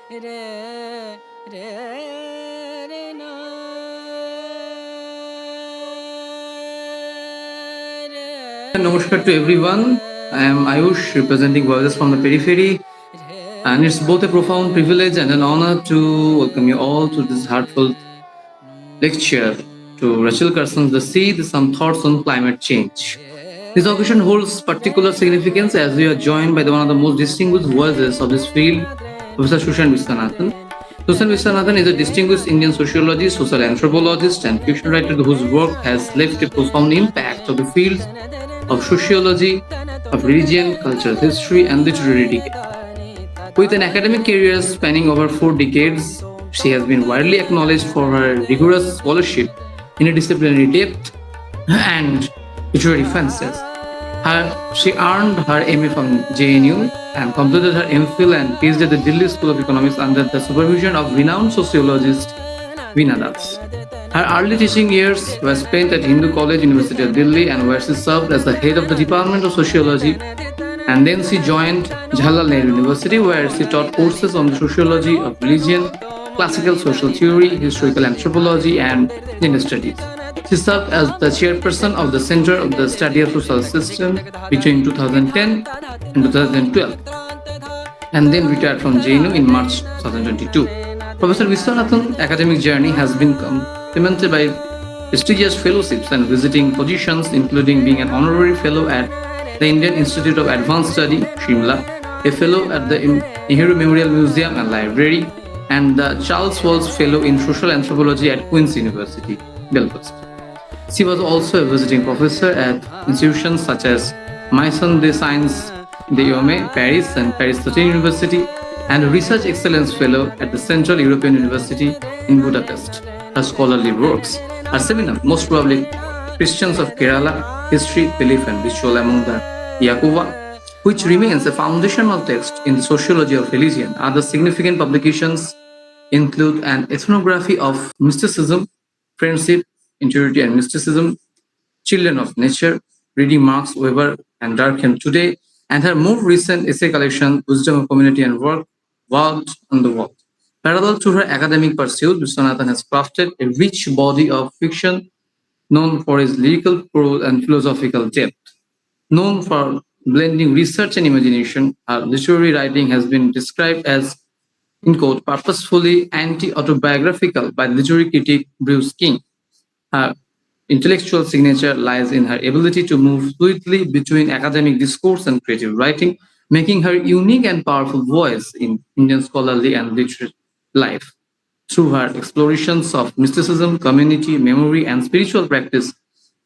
Namaskar to everyone. I am Ayush, representing Voices from the Periphery, and it's both a profound privilege and an honor to welcome you all to this heartfelt lecture to Rachel Carson's The Seed, Some Thoughts on Climate Change. This occasion holds particular significance as we are joined by one of the most distinguished voices of this field, Professor Susan Visvanathan. Susan Visvanathan is a distinguished Indian sociologist, social anthropologist, and fiction writer whose work has left a profound impact on the fields of sociology, of religion, cultural history, and literary decade. With an academic career spanning over 4 decades, she has been widely acknowledged for her rigorous scholarship, interdisciplinary depth, and literary fences. She earned her MA from JNU and completed her M.Phil and Ph.D. at the Delhi School of Economics under the supervision of renowned sociologist Veena. Her early teaching years were spent at Hindu College, University of Delhi, and where she served as the head of the Department of Sociology. And then she joined Jawaharlal Nehru University, where she taught courses on the sociology of religion, classical social theory, historical anthropology, and gender studies. She served as the chairperson of the Center of the Study of Social System between 2010 and 2012, and then retired from JNU in March 2022. Professor Viswanathan's academic journey has been complemented by prestigious fellowships and visiting positions, including being an honorary fellow at the Indian Institute of Advanced Study, Shimla, a fellow at the Nehru Memorial Museum and Library, and the Charles Walls Fellow in Social Anthropology at Queen's University, Belfast. She was also a visiting professor at institutions such as Maison des Sciences de Paris and Paris 13 University, and a Research Excellence Fellow at the Central European University in Budapest. Her scholarly works are seminal, most probably Christians of Kerala, History, Belief and Ritual among the Yakuva, which remains a foundational text in the sociology of religion. Other significant publications include an ethnography of mysticism, friendship, interiority and mysticism, Children of Nature, reading Marx, Weber and Durkheim today, and her more recent essay collection, Wisdom of Community and Work, World on the World. Parallel to her academic pursuit, Viswanathan has crafted a rich body of fiction known for its lyrical prose and philosophical depth. Known for blending research and imagination, her literary writing has been described as, in quote, purposefully anti-autobiographical by literary critic Bruce King. Her intellectual signature lies in her ability to move fluidly between academic discourse and creative writing, making her unique and powerful voice in Indian scholarly and literary life. Through her explorations of mysticism, community, memory, and spiritual practice,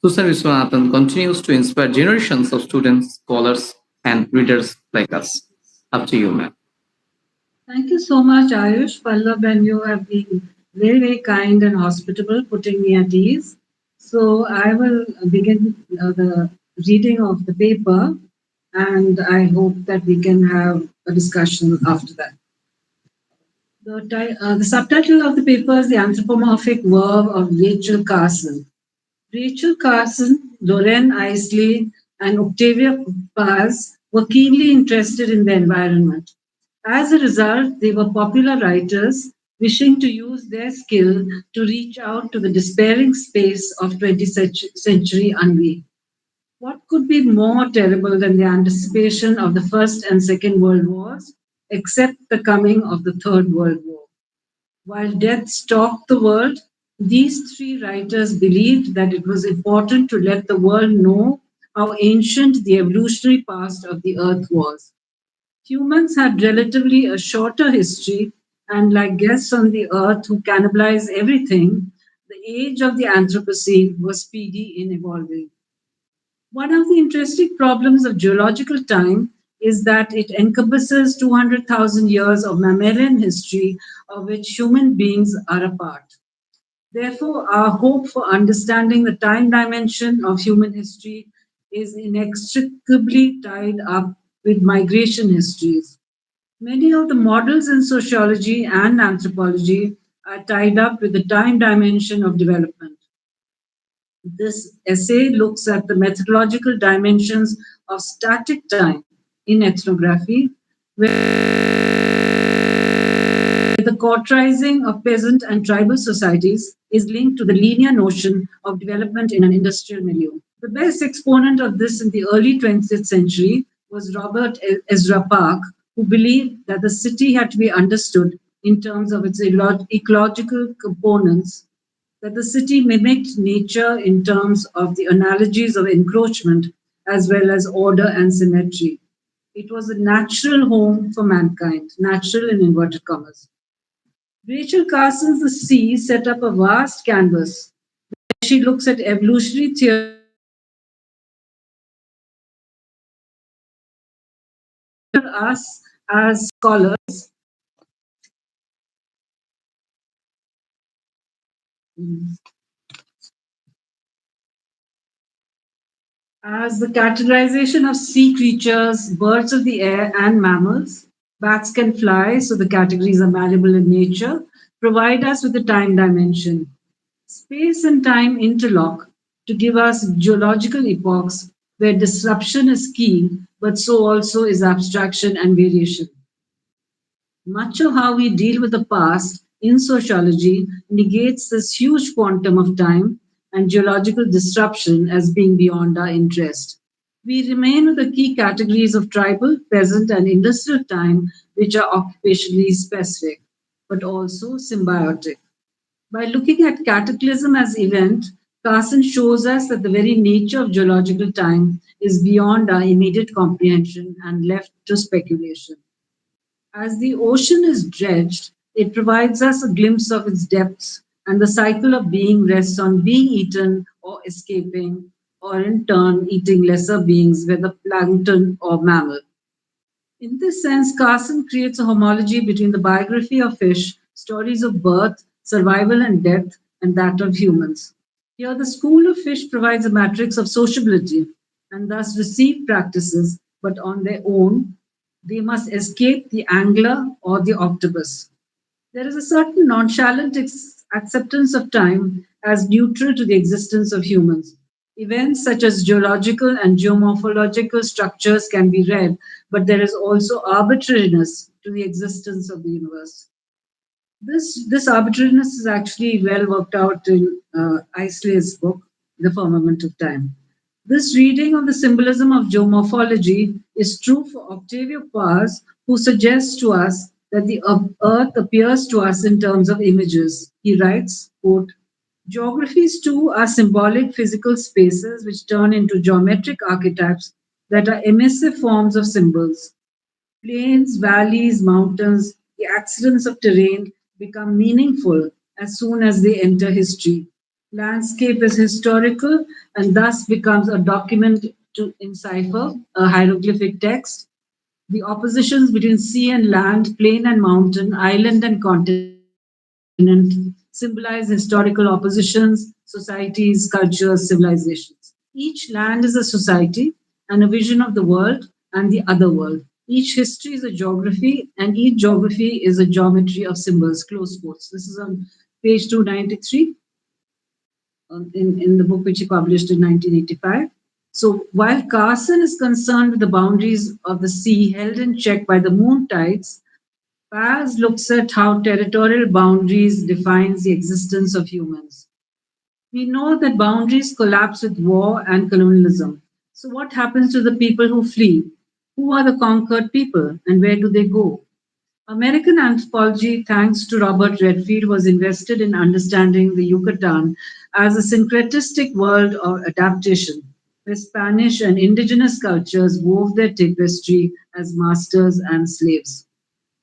Susan Visvanathan continues to inspire generations of students, scholars, and readers like us. Up to you, ma'am. Thank you so much, Ayush, Pallab, and you have been very, very kind and hospitable, putting me at ease. So I will begin the reading of the paper, and I hope that we can have a discussion after that. The subtitle of the paper is The Anthropomorphic Verve of Rachel Carson. Rachel Carson, Lorraine Isley, and Octavia Paz were keenly interested in the environment. As a result, they were popular writers wishing to use their skill to reach out to the despairing space of 20th century ennui. What could be more terrible than the anticipation of the First and Second World Wars, except the coming of the Third World War? While death stalked the world, these three writers believed that it was important to let the world know how ancient the evolutionary past of the Earth was. Humans had relatively a shorter history, and like guests on the Earth who cannibalize everything, the age of the Anthropocene was speedy in evolving. One of the interesting problems of geological time is that it encompasses 200,000 years of mammalian history of which human beings are a part. Therefore, our hope for understanding the time dimension of human history is inextricably tied up with migration histories. Many of the models in sociology and anthropology are tied up with the time dimension of development. This essay looks at the methodological dimensions of static time in ethnography, where cauterizing of peasant and tribal societies is linked to the linear notion of development in an industrial milieu. The best exponent of this in the early 20th century was Robert Ezra Park, who believed that the city had to be understood in terms of its ecological components, that the city mimicked nature in terms of the analogies of encroachment as well as order and symmetry. It was a natural home for mankind, natural in inverted commas. Rachel Carson's The Sea set up a vast canvas. She looks at evolutionary theory and anthropology and us as scholars as the categorization of sea creatures, birds of the air, and mammals. Bats can fly, so the categories are malleable in nature, provide us with a time dimension. Space and time interlock to give us geological epochs where disruption is key, but so also is abstraction and variation. Much of how we deal with the past in sociology negates this huge quantum of time and geological disruption as being beyond our interest. We remain with the key categories of tribal, peasant, and industrial time, which are occupationally specific, but also symbiotic. By looking at cataclysm as event, Carson shows us that the very nature of geological time is beyond our immediate comprehension and left to speculation. As the ocean is dredged, it provides us a glimpse of its depths, and the cycle of being rests on being eaten or escaping, or in turn eating lesser beings, whether plankton or mammal. In this sense, Carson creates a homology between the biography of fish, stories of birth, survival, and death, and that of humans. Here, the school of fish provides a matrix of sociability and thus received practices, but on their own, they must escape the angler or the octopus. There is a certain nonchalant acceptance of time as neutral to the existence of humans. Events such as geological and geomorphological structures can be read, but there is also arbitrariness to the existence of the universe. This arbitrariness is actually well worked out in Isley's book, The Firmament of Time. This reading of the symbolism of geomorphology is true for Octavio Paz, who suggests to us that the earth appears to us in terms of images. He writes, quote, geographies too are symbolic physical spaces which turn into geometric archetypes that are emissive forms of symbols. Plains, valleys, mountains, the accidents of terrain become meaningful as soon as they enter history. Landscape is historical and thus becomes a document to encipher, a hieroglyphic text. The oppositions between sea and land, plain and mountain, island and continent symbolize historical oppositions, societies, cultures, civilizations. Each land is a society and a vision of the world and the other world. Each history is a geography, and each geography is a geometry of symbols. Close quotes. This is on page 293 in the book which he published in 1985. So while Carson is concerned with the boundaries of the sea held in check by the moon tides, Paz looks at how territorial boundaries defines the existence of humans. We know that boundaries collapse with war and colonialism. So what happens to the people who flee? Who are the conquered people and where do they go? American anthropology, thanks to Robert Redfield, was invested in understanding the Yucatan as a syncretistic world of adaptation, where Spanish and indigenous cultures wove their tapestry as masters and slaves.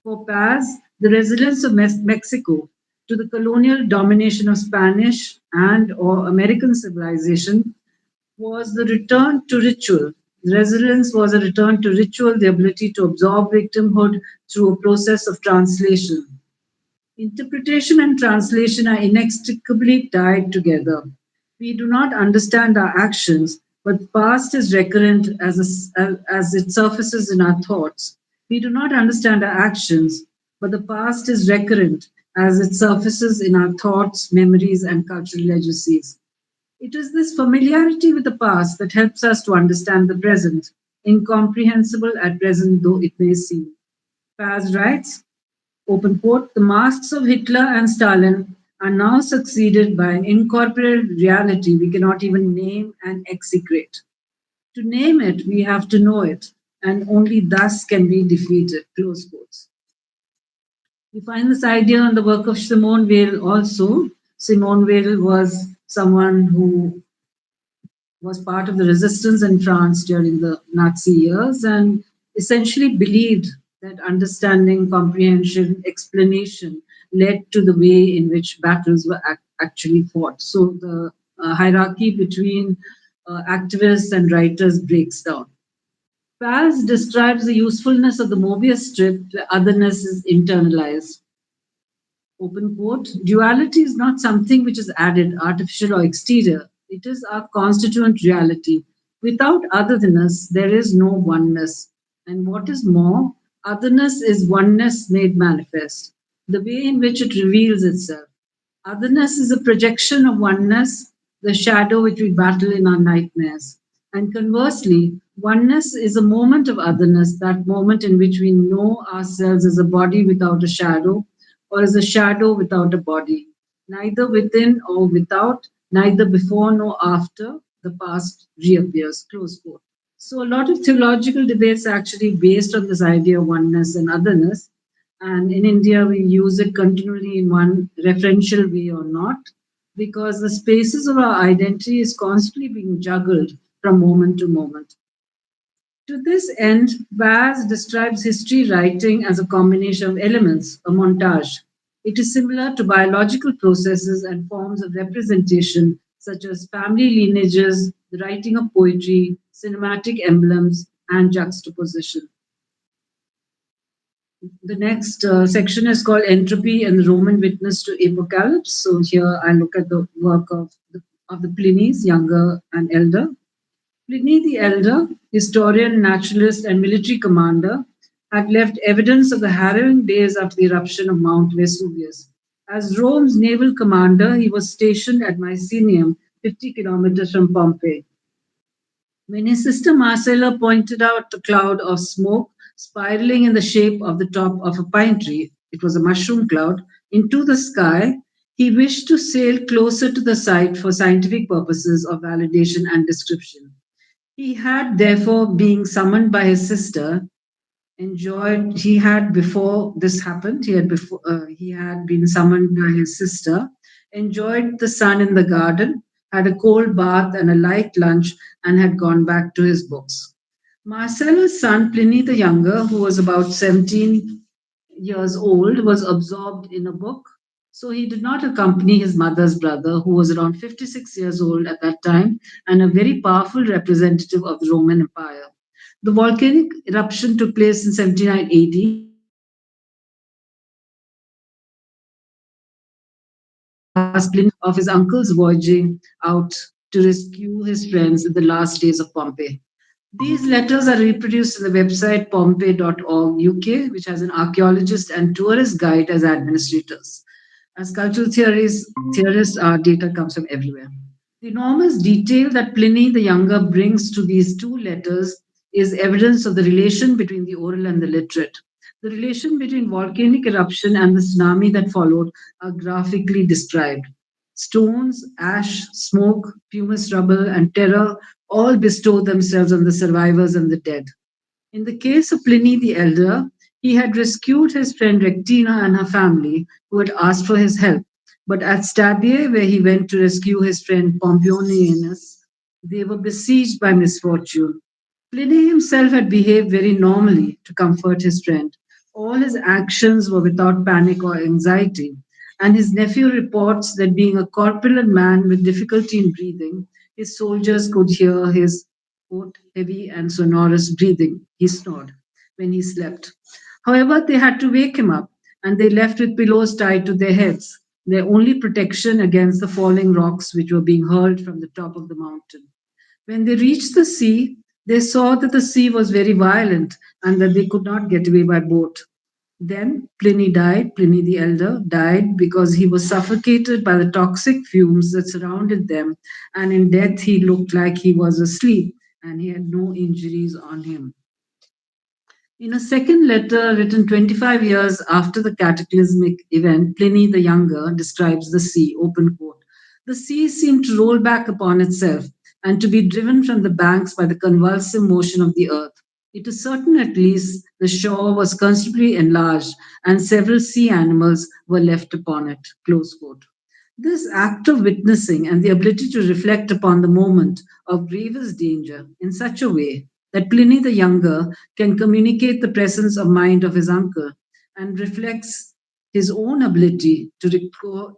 For Paz, the resilience of Mexico to the colonial domination of Spanish and or American civilization was the return to ritual. Resilience was a return to ritual, the ability to absorb victimhood through a process of translation. Interpretation and translation are inextricably tied together. We do not understand our actions, but the past is recurrent as it surfaces in our thoughts. We do not understand our actions, but the past is recurrent as it surfaces in our thoughts, memories, and cultural legacies. It is this familiarity with the past that helps us to understand the present, incomprehensible at present though it may seem. Paz writes, Open quote, the masks of Hitler and Stalin are now succeeded by an incorporated reality we cannot even name and execrate. To name it, we have to know it, and only thus can we defeat it. Close quotes. We find this idea in the work of Simone Weil also. Simone Weil was someone who was part of the resistance in France during the Nazi years and essentially believed that understanding, comprehension, explanation led to the way in which battles were actually fought. So the hierarchy between activists and writers breaks down. Paz describes the usefulness of the Mobius strip, where otherness is internalized. Open quote, duality is not something which is added, artificial or exterior. It is our constituent reality. Without otherness, there is no oneness. And what is more, otherness is oneness made manifest, the way in which it reveals itself. Otherness is a projection of oneness, the shadow which we battle in our nightmares. And conversely, oneness is a moment of otherness, that moment in which we know ourselves as a body without a shadow, or as a shadow without a body, neither within or without, neither before nor after the past reappears. Close quote. So, a lot of theological debates are actually based on this idea of oneness and otherness. And in India, we use it continually in one referential way or not, because the spaces of our identity is constantly being juggled from moment to moment. To this end, Baz describes history writing as a combination of elements, a montage. It is similar to biological processes and forms of representation, such as family lineages, the writing of poetry, cinematic emblems, and juxtaposition. The next section is called Entropy and the Roman Witness to Apocalypse. So here I look at the work of the Pliny's, younger and elder. Pliny the Elder, historian, naturalist, and military commander, had left evidence of the harrowing days after the eruption of Mount Vesuvius. As Rome's naval commander, he was stationed at Mycenium, 50 kilometers from Pompeii. When his sister Marcella pointed out the cloud of smoke spiraling in the shape of the top of a pine tree, it was a mushroom cloud, into the sky, he wished to sail closer to the site for scientific purposes of validation and description. He had, therefore, being summoned by his sister, enjoyed. He had before this happened. He had been summoned by his sister, enjoyed the sun in the garden, had a cold bath and a light lunch, and had gone back to his books. Marcella's son, Pliny the Younger, who was about 17 years old, was absorbed in a book. So he did not accompany his mother's brother, who was around 56 years old at that time and a very powerful representative of the Roman Empire. The volcanic eruption took place in 79 AD. Pliny of his uncle's voyaging out to rescue his friends in the last days of Pompeii. These letters are reproduced in the website pompeii.org UK, which has an archaeologist and tourist guide as administrators. As cultural theorists, our data comes from everywhere. The enormous detail that Pliny the Younger brings to these two letters is evidence of the relation between the oral and the literate. The relation between volcanic eruption and the tsunami that followed are graphically described. Stones, ash, smoke, pumice rubble, and terror all bestow themselves on the survivors and the dead. In the case of Pliny the Elder, he had rescued his friend Rectina and her family, who had asked for his help. But at Stabiae, where he went to rescue his friend Pomponianus, they were besieged by misfortune. Pliny himself had behaved very normally to comfort his friend. All his actions were without panic or anxiety, and his nephew reports that being a corpulent man with difficulty in breathing, his soldiers could hear his quote, heavy and sonorous breathing. He snored when he slept. However, they had to wake him up, and they left with pillows tied to their heads, their only protection against the falling rocks which were being hurled from the top of the mountain. When they reached the sea, they saw that the sea was very violent and that they could not get away by boat. Then Pliny the Elder died because he was suffocated by the toxic fumes that surrounded them, and in death he looked like he was asleep and he had no injuries on him. In a second letter written 25 years after the cataclysmic event, Pliny the Younger describes the sea, open quote. The sea seemed to roll back upon itself and to be driven from the banks by the convulsive motion of the earth. It is certain at least the shore was considerably enlarged and several sea animals were left upon it. Close quote. This act of witnessing and the ability to reflect upon the moment of grievous danger in such a way that Pliny the Younger can communicate the presence of mind of his uncle and reflects his own ability to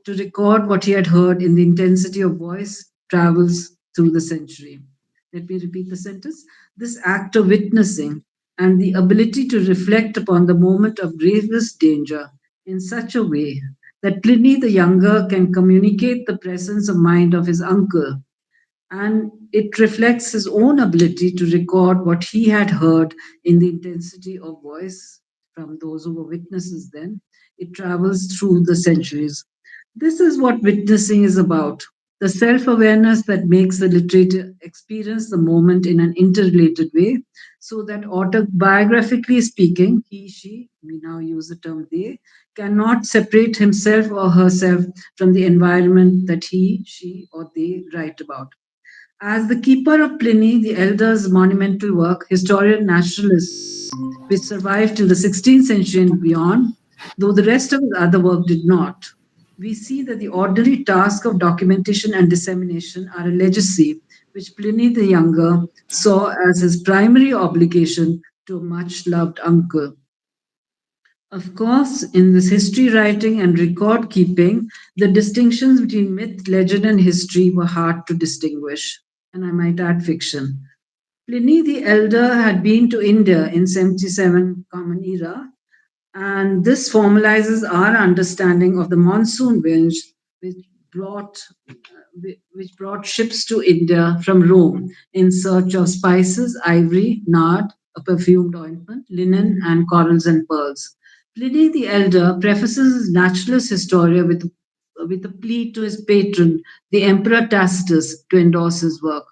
record what he had heard in the intensity of voice travels through the century. Let me repeat the sentence. This act of witnessing and the ability to reflect upon the moment of gravest danger in such a way that Pliny the Younger can communicate the presence of mind of his uncle, and it reflects his own ability to record what he had heard in the intensity of voice from those who were witnesses then. It travels through the centuries. This is what witnessing is about, the self awareness that makes the literator experience the moment in an interrelated way, so that autobiographically speaking, he, she, we now use the term they, cannot separate himself or herself from the environment that he, she, or they write about. As the keeper of Pliny the Elder's monumental work, Historia Naturalis, which survived till the 16th century and beyond, though the rest of his other work did not, we see that the ordinary task of documentation and dissemination are a legacy which Pliny the Younger saw as his primary obligation to a much loved uncle. Of course, in this history writing and record keeping, the distinctions between myth, legend, and history were hard to distinguish, and I might add fiction. Pliny the Elder had been to India in 77 Common Era, and this formalizes our understanding of the monsoon winds which brought which brought ships to India from Rome in search of spices, ivory, nard, a perfumed ointment, linen, and corals and pearls. Pliny the Elder prefaces his naturalist Historia with a plea to his patron, the Emperor Tacitus, to endorse his work.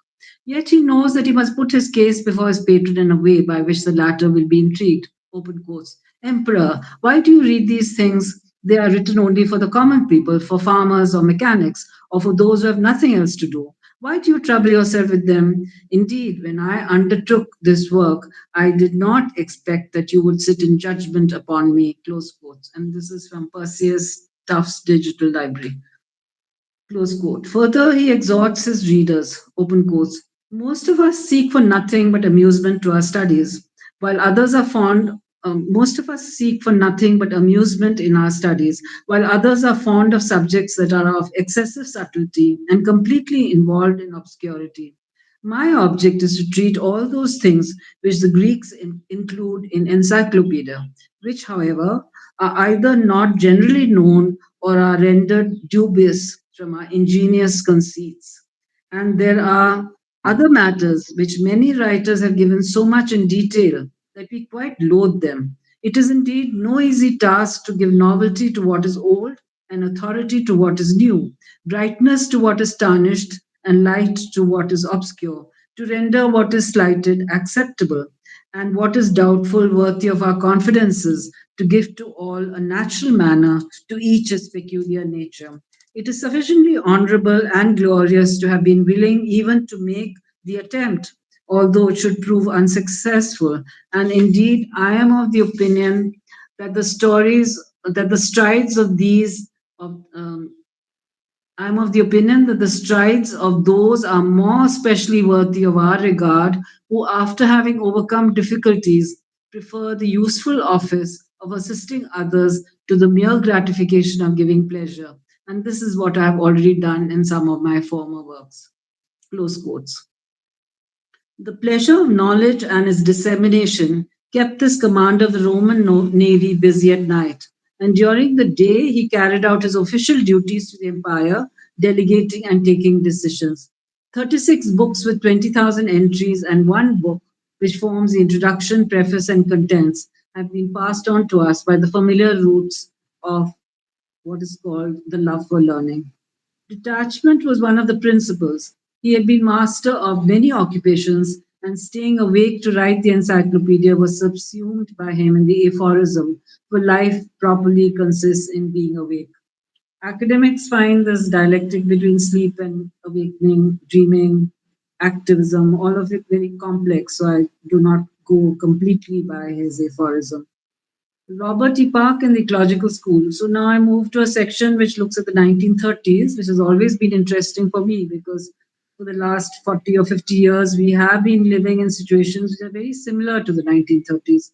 Yet he knows that he must put his case before his patron in a way by which the latter will be intrigued. Open quotes. Emperor, why do you read these things? They are written only for the common people, for farmers or mechanics, or for those who have nothing else to do. Why do you trouble yourself with them? Indeed, when I undertook this work, I did not expect that you would sit in judgment upon me. Close quotes. And this is from Perseus Tufts Digital Library. Close quote. Further, he exhorts his readers, open quotes, most of us seek for nothing but amusement to our studies, while others are most of us seek for nothing but amusement in our studies, while others are fond of subjects that are of excessive subtlety and completely involved in obscurity. My object is to treat all those things which the Greeks include in encyclopedia, which, however, are either not generally known or are rendered dubious from our ingenious conceits. And there are other matters which many writers have given so much in detail that we quite loathe them. It is indeed no easy task to give novelty to what is old and authority to what is new, brightness to what is tarnished, and light to what is obscure, to render what is slighted acceptable, and what is doubtful worthy of our confidences, to give to all a natural manner, to each its peculiar nature. It is sufficiently honorable and glorious to have been willing even to make the attempt, although it should prove unsuccessful. And indeed, I am of the opinion that the strides of these, of, I'm of the opinion that the strides of those are more especially worthy of our regard who, after having overcome difficulties, prefer the useful office of assisting others to the mere gratification of giving pleasure. And this is what I have already done in some of my former works. Close quotes. The pleasure of knowledge and its dissemination kept this commander of the Roman navy busy at night, and during the day he carried out his official duties to the empire, delegating and taking decisions. 36 books with 20,000 entries and one book, which forms the introduction, preface, and contents, have been passed on to us by the familiar roots of what is called the love for learning. Detachment was one of the principles. He had been master of many occupations, and staying awake to write the encyclopedia was subsumed by him in the aphorism for life properly consists in being awake. Academics find this dialectic between sleep and awakening, dreaming, activism, all of it very complex, so I do not go completely by his aphorism. Robert E. Park and the Ecological School. So now I move to a section which looks at the 1930s, which has always been interesting for me because for the last 40 or 50 years, we have been living in situations which are very similar to the 1930s.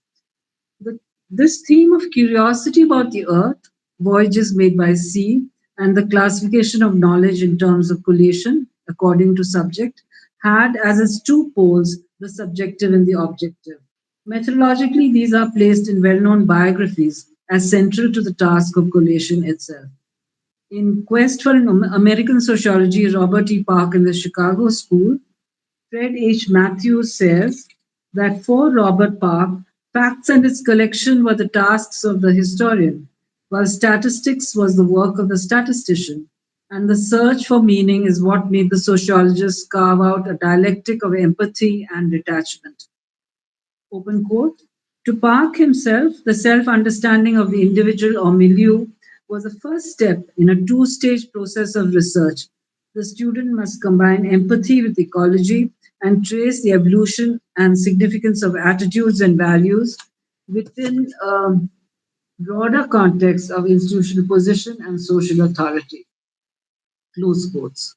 The, this theme of curiosity about the earth, voyages made by sea, and the classification of knowledge in terms of collation, according to subject, had as its two poles the subjective and the objective. Methodologically, these are placed in well known biographies as central to the task of collation itself. In Quest for an American Sociology, Robert E. Park in the Chicago School, Fred H. Matthews says that for Robert Park, facts and its collection were the tasks of the historian, while statistics was the work of the statistician. And the search for meaning is what made the sociologist carve out a dialectic of empathy and detachment. Open quote. To Park himself, the self understanding of the individual or milieu was the first step in a two-stage process of research. The student must combine empathy with ecology and trace the evolution and significance of attitudes and values within a broader context of institutional position and social authority. Close quotes.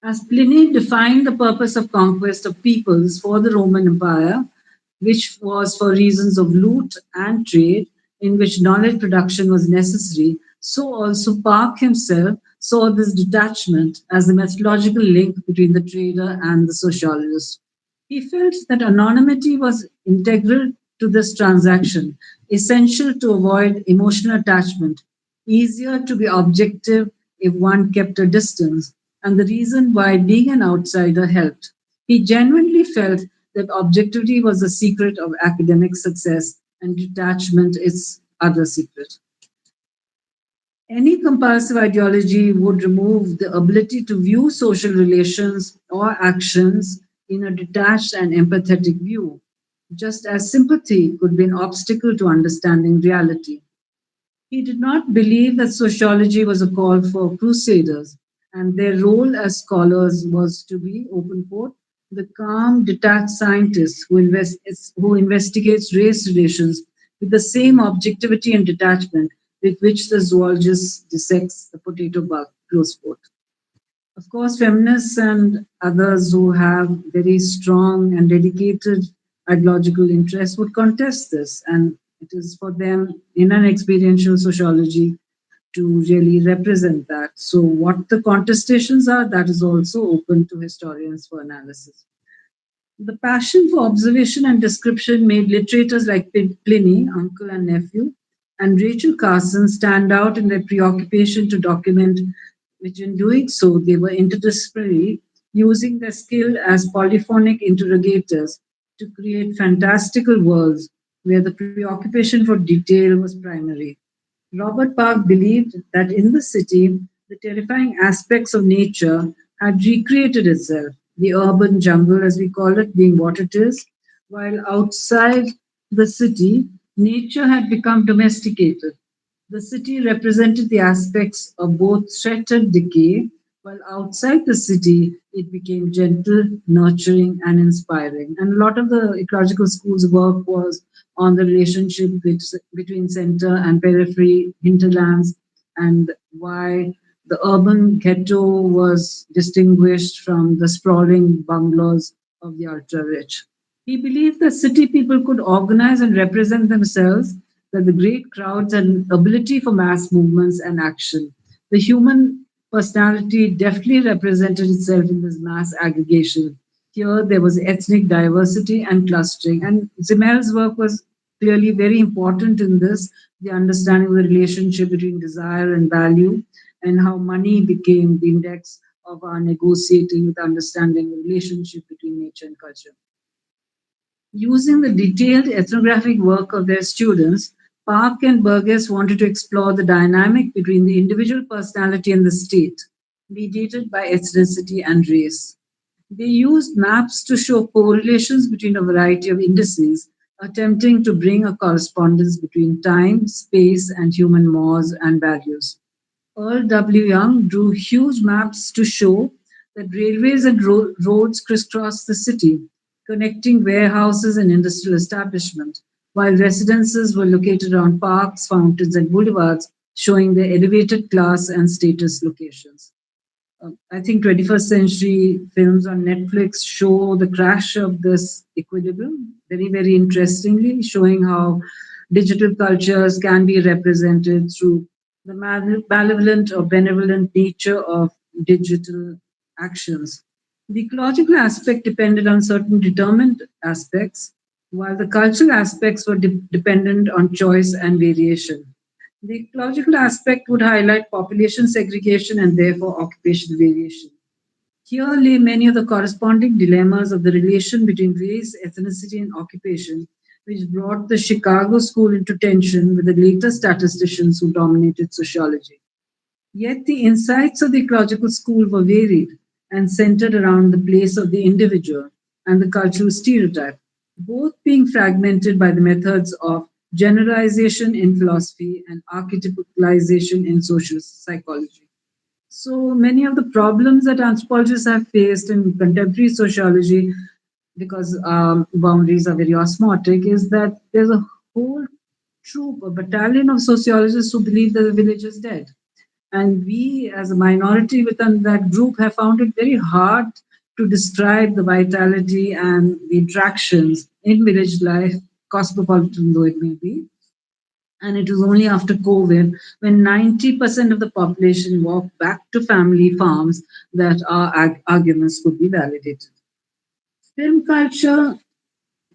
As Pliny defined the purpose of conquest of peoples for the Roman Empire, which was for reasons of loot and trade, in which knowledge production was necessary, so also Park himself saw this detachment as the methodological link between the trader and the sociologist. He felt that anonymity was integral to this transaction, essential to avoid emotional attachment, easier to be objective if one kept a distance, and the reason why being an outsider helped. He genuinely felt that objectivity was the secret of academic success and detachment is other secret. Any compulsive ideology would remove the ability to view social relations or actions in a detached and empathetic view, just as sympathy could be an obstacle to understanding reality. He did not believe that sociology was a call for crusaders, and their role as scholars was to be, open quote, the calm, detached scientist who investigates race relations with the same objectivity and detachment with which the zoologist dissects the potato bug, close quote. Of course, feminists and others who have very strong and dedicated ideological interests would contest this, and it is for them in an experiential sociology to really represent that. So, what the contestations are, that is also open to historians for analysis. The passion for observation and description made literators like Pliny, uncle and nephew, and Rachel Carson stand out in their preoccupation to document, which in doing so they were interdisciplinary, using their skill as polyphonic interrogators to create fantastical worlds where the preoccupation for detail was primary. Robert Park believed that in the city, the terrifying aspects of nature had recreated itself, the urban jungle, as we call it, being what it is, while outside the city, nature had become domesticated. The city represented the aspects of both threat and decay, while outside the city, it became gentle, nurturing, and inspiring. And a lot of the ecological school's work was on the relationship between center and periphery, hinterlands, and why the urban ghetto was distinguished from the sprawling bungalows of the ultra rich. He believed that city people could organize and represent themselves, that the great crowds had an ability for mass movements and action. The human personality deftly represented itself in this mass aggregation. Here there was ethnic diversity and clustering, and Zimmel's work was clearly very important in this, the understanding of the relationship between desire and value, and how money became the index of our negotiating with understanding the relationship between nature and culture. Using the detailed ethnographic work of their students, Park and Burgess wanted to explore the dynamic between the individual personality and the state, mediated by ethnicity and race. They used maps to show correlations between a variety of indices, attempting to bring a correspondence between time, space, and human mores and values. Earl W. Young drew huge maps to show that railways and roads crisscrossed the city, connecting warehouses and industrial establishment, while residences were located around parks, fountains, and boulevards, showing their elevated class and status locations. I think 21st century films on Netflix show the crash of this equilibrium very, very interestingly, showing how digital cultures can be represented through the malevolent or benevolent nature of digital actions. The ecological aspect depended on certain determined aspects, while the cultural aspects were dependent on choice and variation. The ecological aspect would highlight population segregation and therefore occupational variation. Here lay many of the corresponding dilemmas of the relation between race, ethnicity, and occupation, which brought the Chicago School into tension with the later statisticians who dominated sociology. Yet the insights of the ecological school were varied and centered around the place of the individual and the cultural stereotype, both being fragmented by the methods of generalization in philosophy and archetypalization in social psychology. So many of the problems that anthropologists have faced in contemporary sociology, because boundaries are very osmotic, is that there's a whole troop, a battalion of sociologists who believe that the village is dead. And we, as a minority within that group, have found it very hard to describe the vitality and the interactions in village life, cosmopolitan though it may be. And it was only after COVID, when 90% of the population walked back to family farms, that our arguments could be validated. Film culture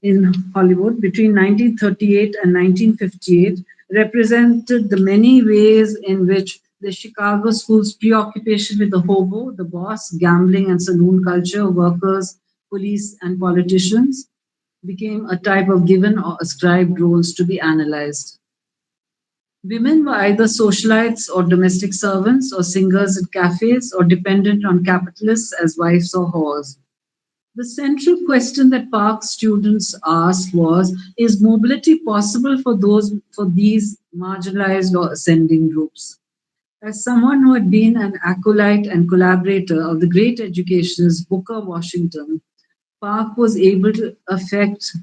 in Hollywood between 1938 and 1958 represented the many ways in which the Chicago school's preoccupation with the hobo, the boss, gambling and saloon culture, workers, police, and politicians became a type of given or ascribed roles to be analyzed. Women were either socialites or domestic servants or singers at cafes or dependent on capitalists as wives or whores. The central question that Park students asked was, is mobility possible for these marginalized or ascending groups? As someone who had been an acolyte and collaborator of the great educationist Booker Washington, Park was able to affect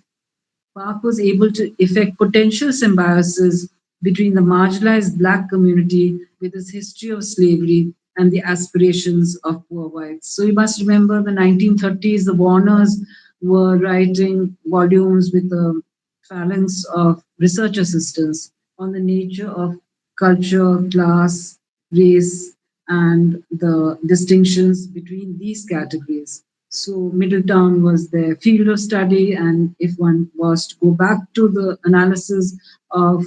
Park was able to effect potential symbiosis between the marginalized black community with its history of slavery and the aspirations of poor whites. So you must remember the 1930s, the Warners were writing volumes with a phalanx of research assistants on the nature of culture, class, race, and the distinctions between these categories. So Middletown was their field of study, and if one was to go back to the analysis of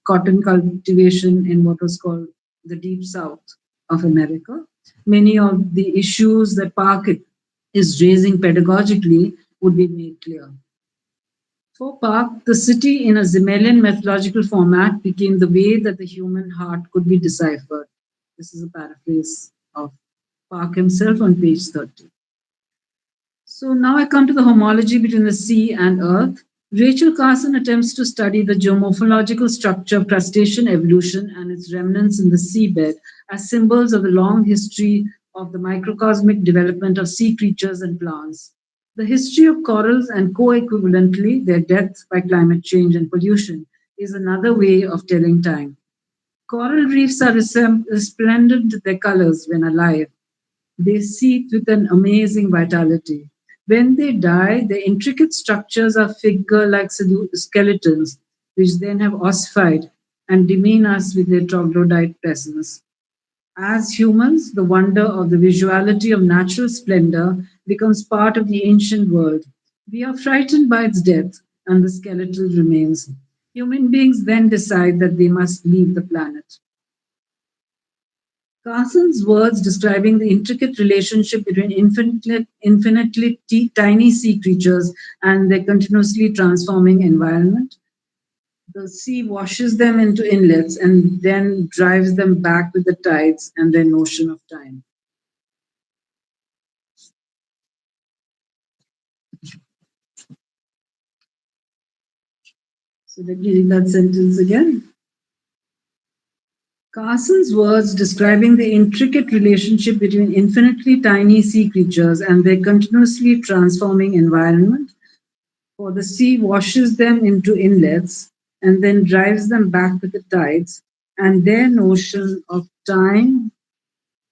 cotton cultivation in what was called the Deep South of America, many of the issues that Park is raising pedagogically would be made clear. For Park, the city in a Zimelian methodological format became the way that the human heart could be deciphered. This is a paraphrase of Park himself on page 30. So now I come to the homology between the sea and earth. Rachel Carson attempts to study the geomorphological structure of crustacean evolution and its remnants in the seabed as symbols of the long history of the microcosmic development of sea creatures and plants. The history of corals and co-equivalently their death by climate change and pollution is another way of telling time. Coral reefs are resplendent with their colors when alive. They seethe with an amazing vitality. When they die, their intricate structures are figure like skeletons, which then have ossified and demean us with their troglodyte presence. As humans, the wonder of the visuality of natural splendor becomes part of the ancient world. We are frightened by its death and the skeletal remains. Human beings then decide that they must leave the planet. Carson's words describing the intricate relationship between infinitely tiny sea creatures and their continuously transforming environment. The sea washes them into inlets and then drives them back with the tides and their notion of time. So let me read that sentence again. Carson's words describing the intricate relationship between infinitely tiny sea creatures and their continuously transforming environment, for the sea washes them into inlets and then drives them back with the tides, and their notion of time,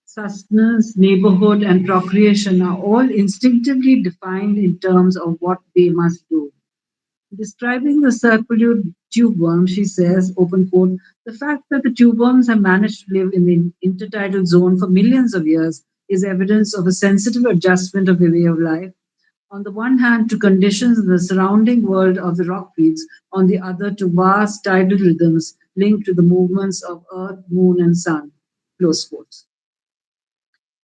sustenance, neighborhood, and procreation are all instinctively defined in terms of what they must do. Describing the circular tube worm, she says, open quote, the fact that the tube worms have managed to live in the intertidal zone for millions of years is evidence of a sensitive adjustment of their way of life. On the one hand, to conditions in the surrounding world of the rock beads, on the other, to vast tidal rhythms linked to the movements of Earth, Moon, and Sun. Close quotes.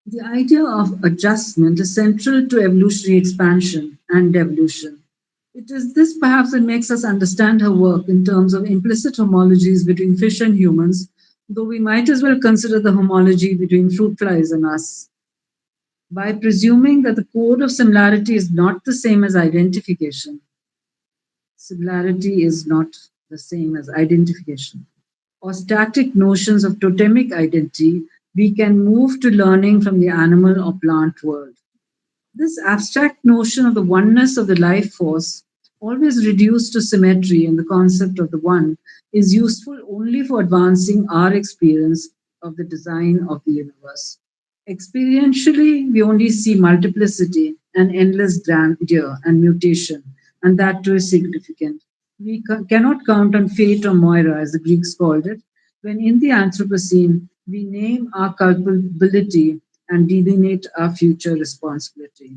The idea of adjustment is central to evolutionary expansion and devolution. It is this perhaps that makes us understand her work in terms of implicit homologies between fish and humans, though we might as well consider the homology between fruit flies and us. By presuming that the code of similarity is not the same as identification, similarity is not the same as identification, or static notions of totemic identity, we can move to learning from the animal or plant world. This abstract notion of the oneness of the life force, always reduced to symmetry in the concept of the one, is useful only for advancing our experience of the design of the universe. Experientially, we only see multiplicity and endless grandeur and mutation, and that too is significant. We cannot count on fate or Moira, as the Greeks called it, when in the Anthropocene we name our culpability and delineate our future responsibility.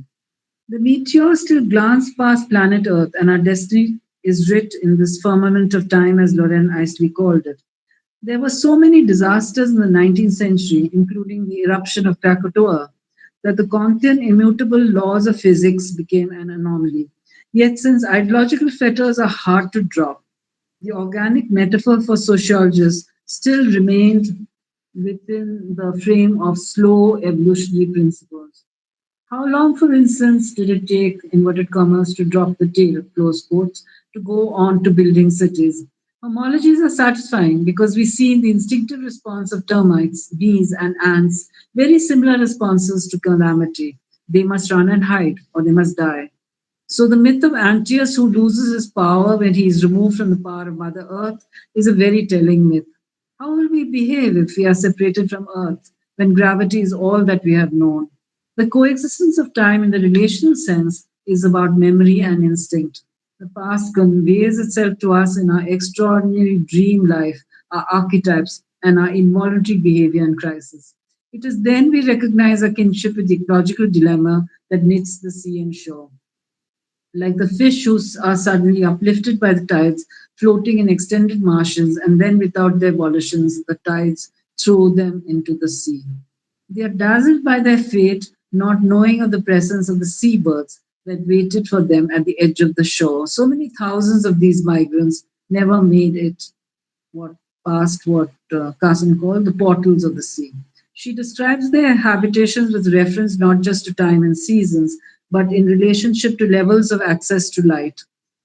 The meteors still glance past planet Earth, and our destiny is writ in this firmament of time, as Loren Eiseley called it. There were so many disasters in the 19th century, including the eruption of Krakatoa, that the Kantian immutable laws of physics became an anomaly. Yet, since ideological fetters are hard to drop, the organic metaphor for sociologists still remained within the frame of slow evolutionary principles. How long, for instance, did it take inverted commas to drop the tail, close quotes, to go on to building cities? Homologies are satisfying because we see in the instinctive response of termites, bees, and ants very similar responses to calamity. They must run and hide, or they must die. So the myth of Antaeus who loses his power when he is removed from the power of Mother Earth is a very telling myth. How will we behave if we are separated from Earth when gravity is all that we have known? The coexistence of time in the relational sense is about memory and instinct. The past conveys itself to us in our extraordinary dream life, our archetypes, and our involuntary behavior in crisis. It is then we recognize a kinship with the ecological dilemma that knits the sea and shore like the fish who are suddenly uplifted by the tides, floating in extended marshes, and then without their volitions, the tides throw them into the sea. They are dazzled by their fate, not knowing of the presence of the seabirds that waited for them at the edge of the shore. So many thousands of these migrants never made it what past what Carson called the portals of the sea. She describes their habitations with reference not just to time and seasons, but in relationship to levels of access to light.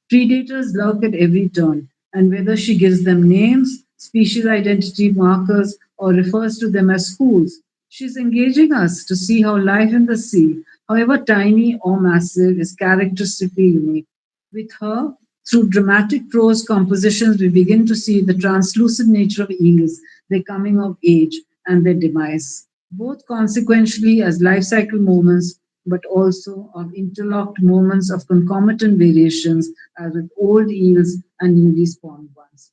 Predators lurk at every turn, and whether she gives them names, species identity markers, or refers to them as schools, she's engaging us to see how life in the sea, however tiny or massive, is characteristically unique. With her, through dramatic prose compositions, we begin to see the translucent nature of eels, their coming of age, and their demise, both consequentially as life cycle moments, but also of interlocked moments of concomitant variations, as with old eels and newly spawned ones.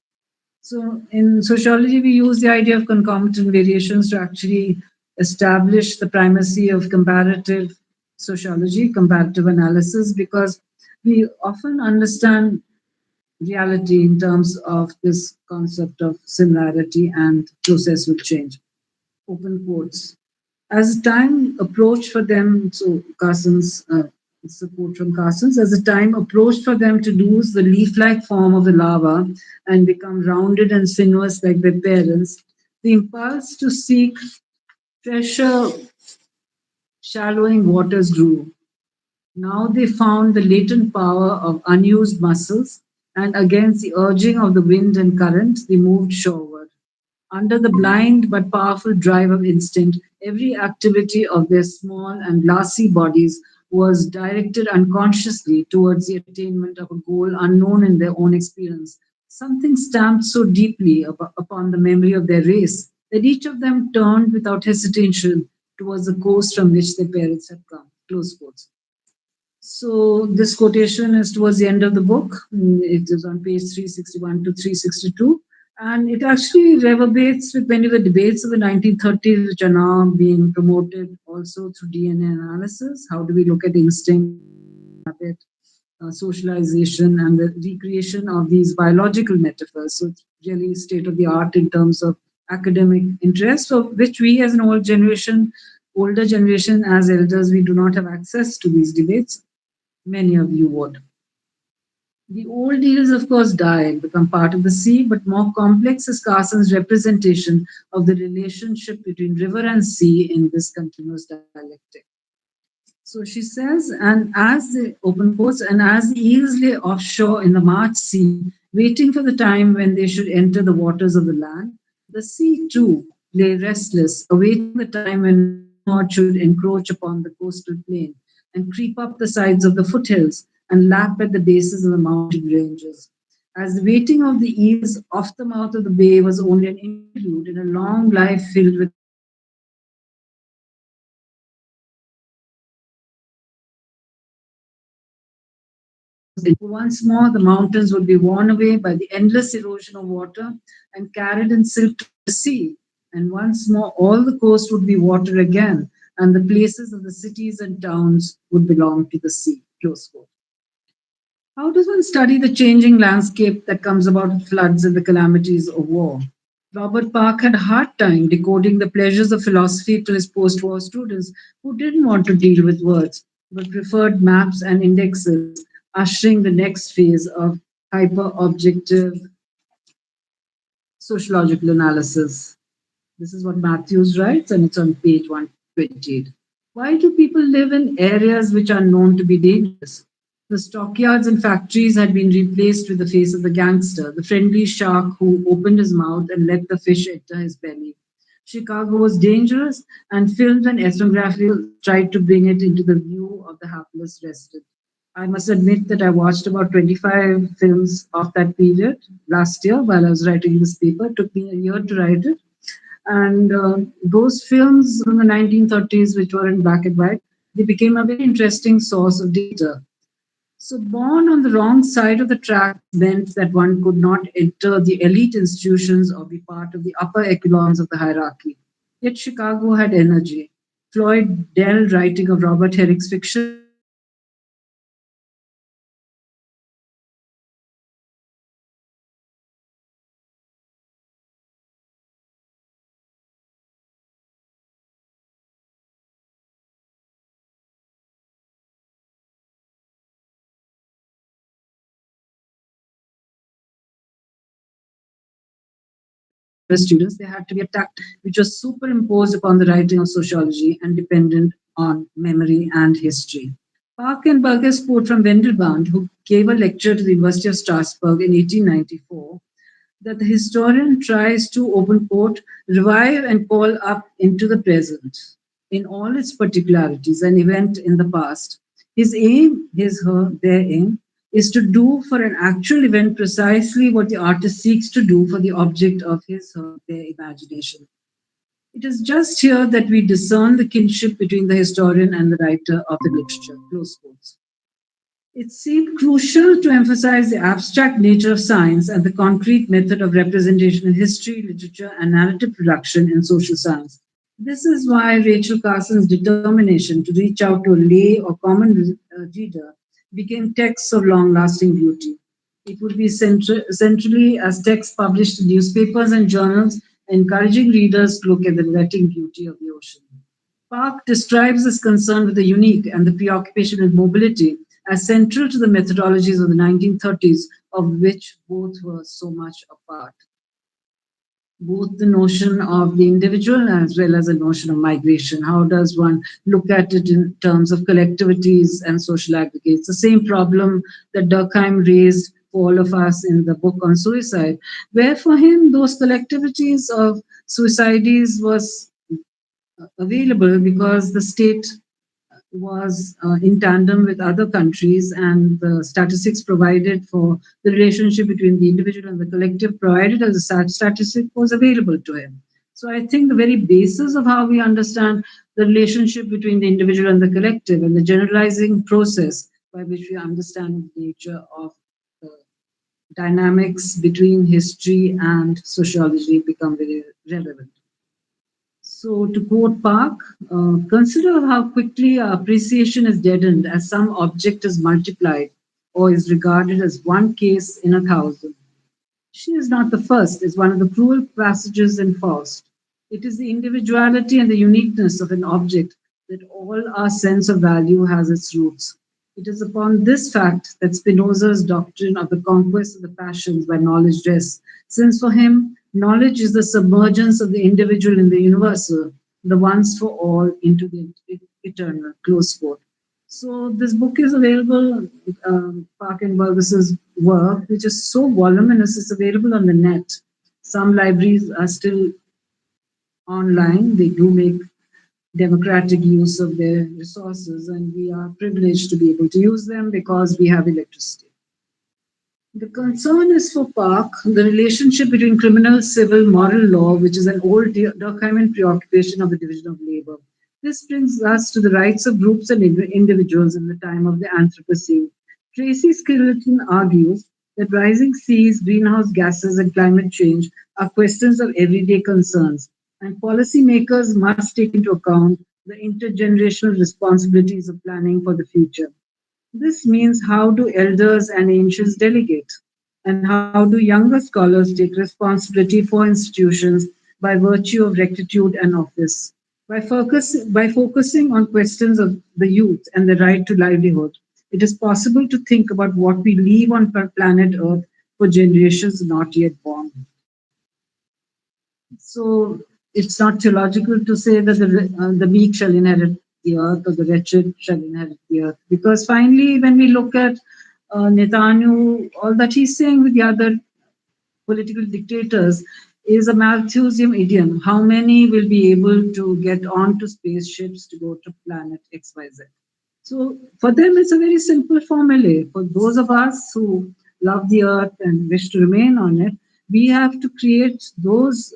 So, in sociology, we use the idea of concomitant variations to actually establish the primacy of comparative sociology, comparative analysis, because we often understand reality in terms of this concept of similarity and process will change. Open quotes. As time approached for them, so Carson's support from Carson's, as the time approached for them to lose the leaf-like form of the larva and become rounded and sinuous like their parents, the impulse to seek fresher, shallowing waters grew. Now they found the latent power of unused muscles and against the urging of the wind and current, they moved shoreward. Under the blind but powerful drive of instinct, every activity of their small and glassy bodies was directed unconsciously towards the attainment of a goal unknown in their own experience, something stamped so deeply upon the memory of their race that each of them turned without hesitation towards the coast from which their parents had come. Close quotes. So this quotation is towards the end of the book. It is on page 361 to 362. And it actually reverberates with many of the debates of the 1930s, which are now being promoted also through DNA analysis. How do we look at instinct, habit, socialization, and the recreation of these biological metaphors? So it's really state of the art in terms of academic interest, of which we as an older generation, as elders, we do not have access to these debates. Many of you would. The old deals, of course, die and become part of the sea, but more complex is Carson's representation of the relationship between river and sea in this continuous dialectic. So she says, and as the open quotes, and as the eels lay offshore in the March sea, waiting for the time when they should enter the waters of the land, the sea too lay restless, awaiting the time when once more it should encroach upon the coastal plain and creep up the sides of the foothills and lap at the bases of the mountain ranges. As the waiting of the eels off the mouth of the bay was only an interlude in a long life filled with uncertainty, uncertainty of destination, once more, the mountains would be worn away by the endless erosion of water and carried in silk to the sea. And once more, all the coast would be water again, and the places of the cities and towns would belong to the sea. Close quote. How does one study the changing landscape that comes about with floods and the calamities of war? Robert Park had a hard time decoding the pleasures of philosophy to his post war students who didn't want to deal with words but preferred maps and indexes, ushering the next phase of hyper objective sociological analysis. This is what Matthews writes, and it's on page 128. Why do people live in areas which are known to be dangerous? The stockyards and factories had been replaced with the face of the gangster, the friendly shark who opened his mouth and let the fish enter his belly. Chicago was dangerous, and films and ethnography tried to bring it into the view of the hapless resident. I must admit that I watched about 25 films of that period last year while I was writing this paper. It took me a year to write it. And those films from the 1930s, which were in black and white, they became a very interesting source of data. So, born on the wrong side of the tracks meant that one could not enter the elite institutions or be part of the upper echelons of the hierarchy. Yet Chicago had energy. Floyd Dell, writing of Robert Herrick's fiction, students, they had to be a tact which was superimposed upon the writing of sociology and dependent on memory and history. Park and Burgess quote from Wendelband, who gave a lecture to the University of Strasbourg in 1894, that the historian tries to, open quote, revive and call up into the present in all its particularities an event in the past. His aim, his, her, their aim, is to do for an actual event precisely what the artist seeks to do for the object of his, her, their imagination. It is just here that we discern the kinship between the historian and the writer of the literature. Close quotes. It seemed crucial to emphasize the abstract nature of science and the concrete method of representation in history, literature, and narrative production in social science. This is why Rachel Carson's determination to reach out to a lay or common reader became texts of long lasting beauty. It would be centrally as texts published in newspapers and journals, encouraging readers to look at the wetting beauty of the ocean. Park describes his concern with the unique and the preoccupation with mobility as central to the methodologies of the 1930s, of which both were so much a part. Both the notion of the individual as well as the notion of migration. How does one look at it in terms of collectivities and social aggregates? The same problem that Durkheim raised for all of us in the book on suicide, where for him those collectivities of suicides was available because the state was in tandem with other countries, and the statistics provided for the relationship between the individual and the collective provided as a statistic was available to him. So I think the very basis of how we understand the relationship between the individual and the collective and the generalizing process by which we understand the nature of the dynamics between history and sociology become very relevant. So, to quote Park, consider how quickly our appreciation is deadened as some object is multiplied or is regarded as one case in a thousand. She is not the first, is one of the cruel passages in Faust. It is the individuality and the uniqueness of an object that all our sense of value has its roots. It is upon this fact that Spinoza's doctrine of the conquest of the passions by knowledge rests, since for him, knowledge is the submergence of the individual in the universal, the once for all into the eternal. Close quote. So this book is available, Park and Burgess's work, which is so voluminous, it's available on the net. Some libraries are still online. They do make democratic use of their resources, and we are privileged to be able to use them because we have electricity. The concern is for Park the relationship between criminal, civil, moral law, which is an old Durkheimian preoccupation of the division of labor. This brings us to the rights of groups and individuals in the time of the Anthropocene. Tracy Skeleton argues that rising seas, greenhouse gases, and climate change are questions of everyday concerns, and policymakers must take into account the intergenerational responsibilities of planning for the future. This means how do elders and ancients delegate? And how do younger scholars take responsibility for institutions by virtue of rectitude and office? By focusing on questions of the youth and the right to livelihood, it is possible to think about what we leave on planet Earth for generations not yet born. So it's not theological to say that the meek shall inherit the earth or the wretched shall inherit the earth. Because finally, when we look at Netanyahu, all that he's saying with the other political dictators is a Malthusian idiom. How many will be able to get onto spaceships to go to planet XYZ? So for them, it's a very simple formula. For those of us who love the earth and wish to remain on it, we have to create those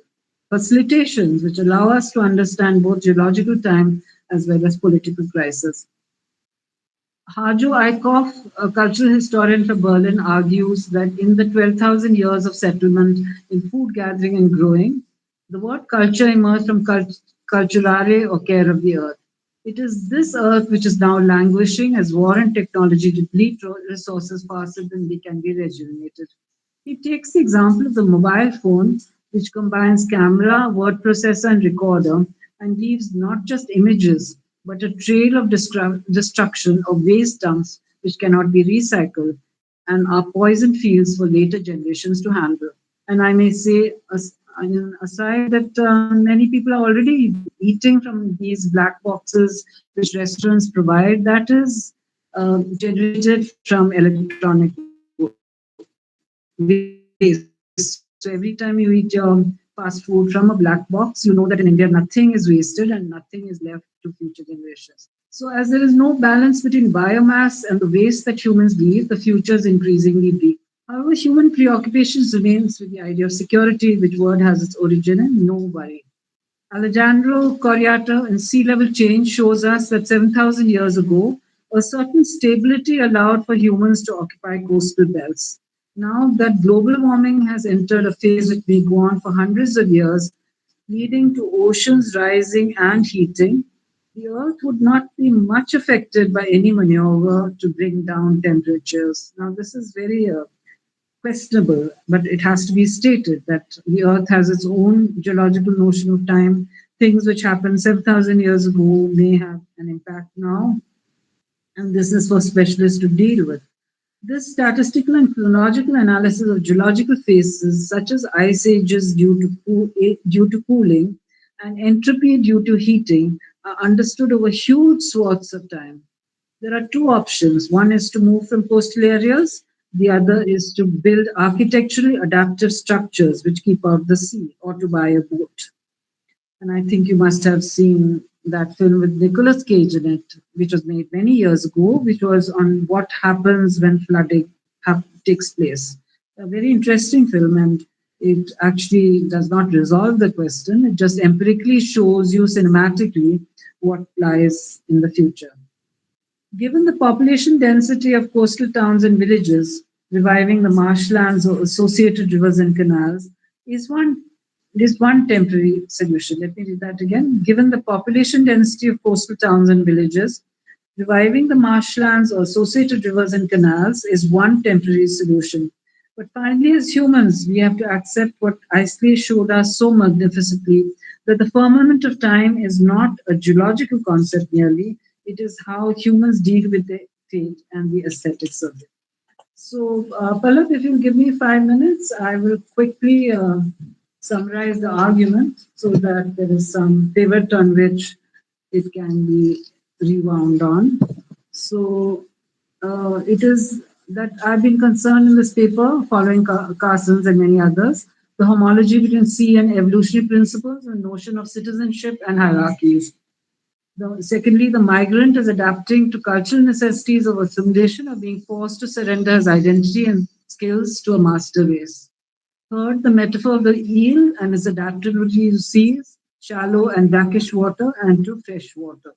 facilitations which allow us to understand both geological time as well as political crisis. Hajo Eickhoff, a cultural historian from Berlin, argues that in the 12,000 years of settlement in food gathering and growing, the word culture emerged from culturare or care of the earth. It is this earth which is now languishing as war and technology deplete resources faster than they can be rejuvenated. He takes the example of the mobile phone, which combines camera, word processor, and recorder, and leaves not just images, but a trail of destruction of waste dumps which cannot be recycled and are poison fields for later generations to handle. And I may say, aside, that many people are already eating from these black boxes which restaurants provide, that is generated from electronic waste. So every time you eat your fast food from a black box, you know that in India nothing is wasted and nothing is left to future generations. So as there is no balance between biomass and the waste that humans leave, the future is increasingly bleak. However, human preoccupations remains with the idea of security, which word has its origin in no worry. Alejandro Corriato in Sea Level Change shows us that 7,000 years ago, a certain stability allowed for humans to occupy coastal belts. Now that global warming has entered a phase which may go on for hundreds of years, leading to oceans rising and heating, the Earth would not be much affected by any maneuver to bring down temperatures. Now, this is very questionable, but it has to be stated that the Earth has its own geological notion of time. Things which happened 7,000 years ago may have an impact now, and this is for specialists to deal with. This statistical and chronological analysis of geological phases, such as ice ages due to cooling and entropy due to heating, are understood over huge swaths of time. There are two options. One is to move from coastal areas, The other is to build architecturally adaptive structures which keep out the sea, or to buy a boat. And I think you must have seen that film with Nicolas Cage in it, which was made many years ago, which was on what happens when flooding takes place. A very interesting film, and it actually does not resolve the question. It just empirically shows you cinematically what lies in the future. Given the population density of coastal towns and villages, reviving the marshlands or associated rivers and canals is one temporary solution. Let me read that again. Given the population density of coastal towns and villages, reviving the marshlands or associated rivers and canals is one temporary solution. But finally, as humans, we have to accept what Isley showed us so magnificently, that the firmament of time is not a geological concept merely, it is how humans deal with the fate and the aesthetics of it. So, Pallab, if you give me 5 minutes, I will quickly summarize the argument so that there is some pivot on which it can be rewound on. So, it is that I've been concerned in this paper, following Carson's and many others, the homology between sea and evolutionary principles and notion of citizenship and hierarchies. Secondly, the migrant is adapting to cultural necessities of assimilation or being forced to surrender his identity and skills to a master race. Third, the metaphor of the eel and its adaptability to seas, shallow and brackish water, and to fresh water.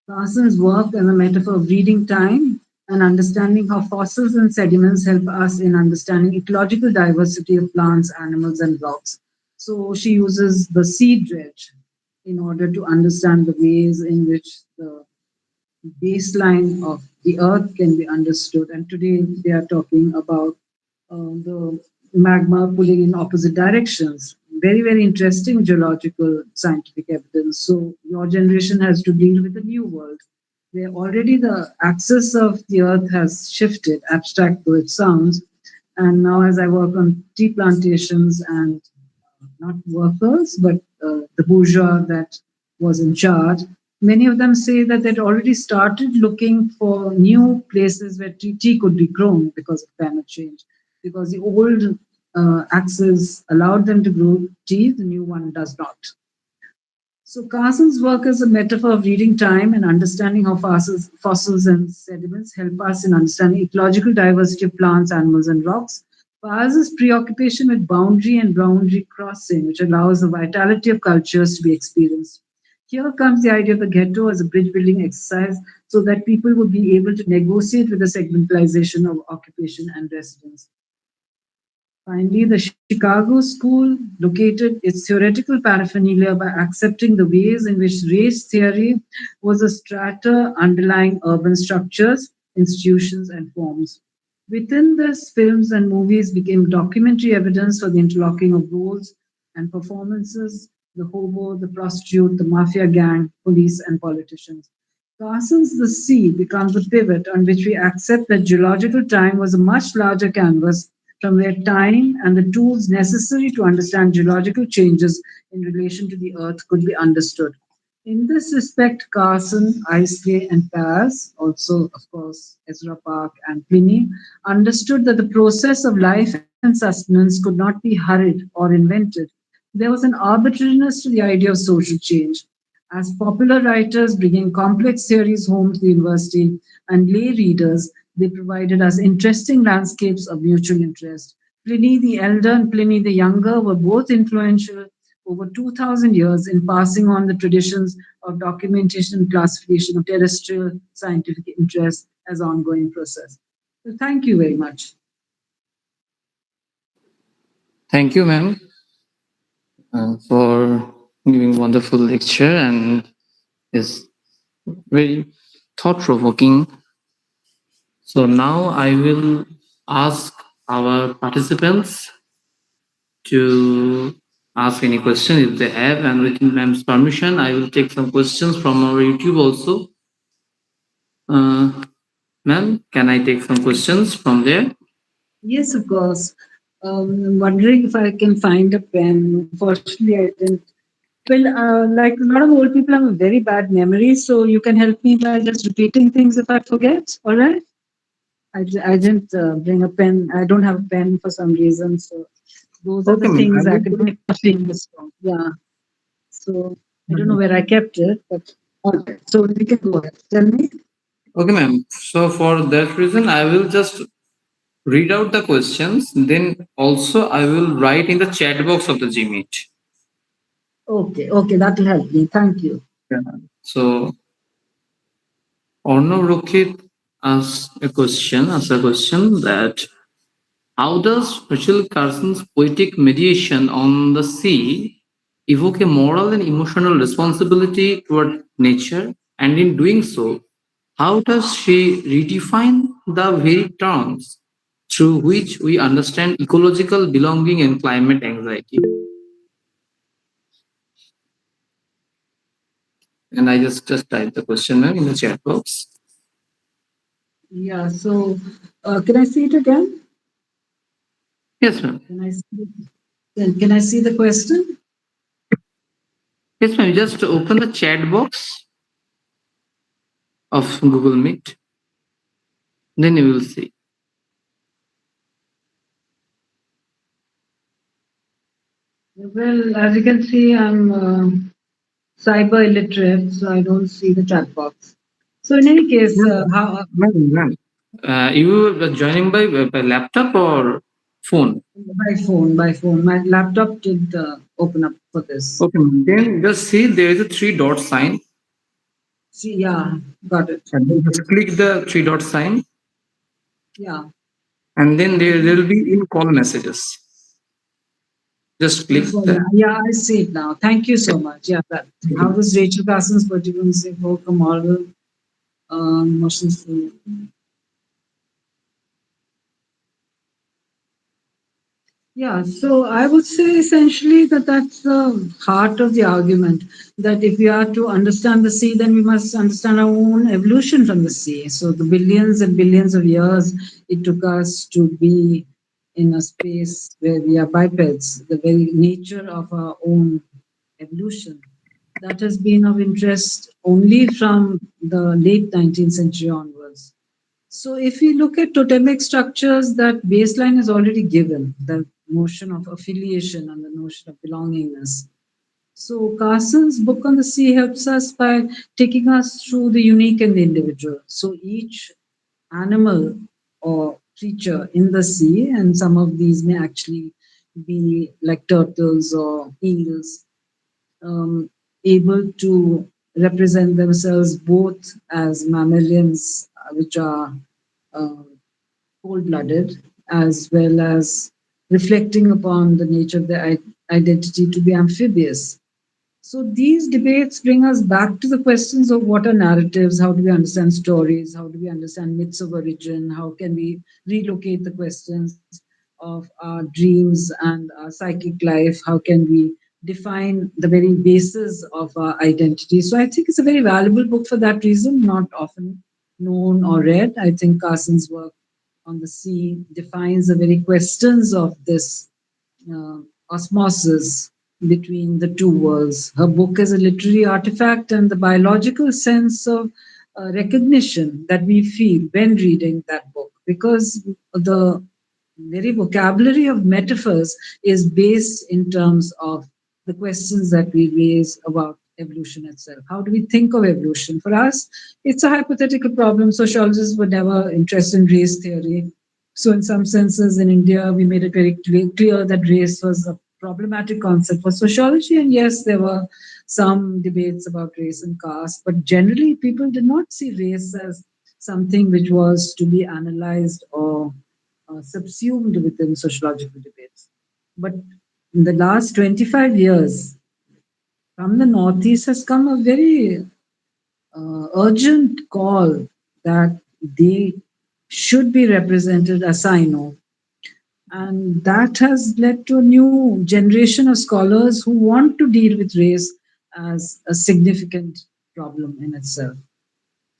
Carson's work as a metaphor of reading time and understanding how fossils and sediments help us in understanding ecological diversity of plants, animals, and rocks. So she uses the sea dredge in order to understand the ways in which the baseline of the earth can be understood. And today they are talking about the magma pulling in opposite directions. Very, very interesting geological scientific evidence. So your generation has to deal with a new world where already the axis of the earth has shifted, abstract though it sounds. And now, as I work on tea plantations and not workers, but the bourgeois that was in charge, many of them say that they'd already started looking for new places where tea could be grown because of climate change. Because the old axis allowed them to grow tea, the new one does not. So Carson's work is a metaphor of reading time and understanding how fossils and sediments help us in understanding ecological diversity of plants, animals, and rocks. Pars's preoccupation with boundary and boundary crossing, which allows the vitality of cultures to be experienced. Here comes the idea of the ghetto as a bridge building exercise so that people would be able to negotiate with the segmentalization of occupation and residence. Finally, the Chicago School located its theoretical paraphernalia by accepting the ways in which race theory was a strata underlying urban structures, institutions, and forms. Within this, films and movies became documentary evidence for the interlocking of roles and performances, the hobo, the prostitute, the mafia gang, police, and politicians. Carson's The Sea becomes a pivot on which we accept that geological time was a much larger canvas from where time and the tools necessary to understand geological changes in relation to the Earth could be understood. In this respect, Carson, Isley, and Paz, also, of course, Ezra Park and Pliny, understood that the process of life and sustenance could not be hurried or invented. There was an arbitrariness to the idea of social change. As popular writers bringing complex theories home to the university and lay readers, they provided us interesting landscapes of mutual interest. Pliny the Elder and Pliny the Younger were both influential over 2000 years in passing on the traditions of documentation and classification of terrestrial scientific interests as ongoing process. So thank you very much. Thank you, ma'am, for giving wonderful lecture and is very thought provoking. So now I will ask our participants to ask any question if they have, and with ma'am's permission, I will take some questions from our YouTube also. Ma'am, can I take some questions from there? Yes, of course. I'm wondering if I can find a pen. Unfortunately, I didn't. Well, like a lot of old people have a very bad memory, so you can help me by just repeating things if I forget. All right? I didn't bring a pen. I don't have a pen for some reason. So those are the Okay, ma'am. I things will put academic things. Yeah. So I don't know where I kept it, but okay. So we can go ahead. Tell me. Okay, ma'am. So for that reason, I will just read out the questions. Then also I will write in the chat box of the Gmeet. Okay. Okay. That'll help me. Thank you. Yeah. So Arnav Rokit asks a question that how does Rachel Carson's poetic mediation on the sea evoke a moral and emotional responsibility toward nature? And in doing so, how does she redefine the very terms through which we understand ecological belonging and climate anxiety? And I just typed the question ma'am, in the chat box. Yeah. So can I see it again? Yes, ma'am. Can I see? Can I see the question? Yes, ma'am. Just open the chat box of Google Meet. Then you will see. Well, as you can see, I'm cyber illiterate, so I don't see the chat box. So in any case, Ma'am, how ma'am. You were joining by laptop or phone? by phone, my laptop did open up for this. Okay, ma'am. Then just see there is a three dot sign. See, yeah, got it. And then just click the three dot sign, Yeah, and then there will be in call messages. Just click that. yeah, I see it now. Thank you so much. Yeah, that. How does Rachel Carson's particular say for a model motions? Yeah, so I would say essentially that that's the heart of the argument. That if we are to understand the sea, then we must understand our own evolution from the sea. So the billions and billions of years it took us to be in a space where we are bipeds, the very nature of our own evolution. That has been of interest only from the late 19th century onwards. So if we look at totemic structures, that baseline is already given, the notion of affiliation and the notion of belongingness. So Carson's book on the sea helps us by taking us through the unique and the individual. So each animal or creature in the sea, and some of these may actually be like turtles or eels, um, able to represent themselves both as mammalians, which are uh, cold blooded, as well as reflecting upon the nature of their identity to be amphibious. So these debates bring us back to the questions of what are narratives, how do we understand stories, how do we understand myths of origin, how can we relocate the questions of our dreams and our psychic life, how can we define the very basis of our identity. So I think it's a very valuable book for that reason, not often known or read. I think Carson's work on the sea defines the very questions of this uh, osmosis between the two worlds. Her book is a literary artifact, and the biological sense of recognition that we feel when reading that book, because the very vocabulary of metaphors is based in terms of the questions that we raise about evolution itself. How do we think of evolution? For us, it's a hypothetical problem. Sociologists were never interested in race theory. So, in some senses, in India, we made it very clear that race was a problematic concept for sociology. And yes, there were some debates about race and caste, but generally, people did not see race as something which was to be analyzed or subsumed within sociological debates. But in the last 25 years, from the Northeast has come a very urgent call that they should be represented as I know. And that has led to a new generation of scholars who want to deal with race as a significant problem in itself.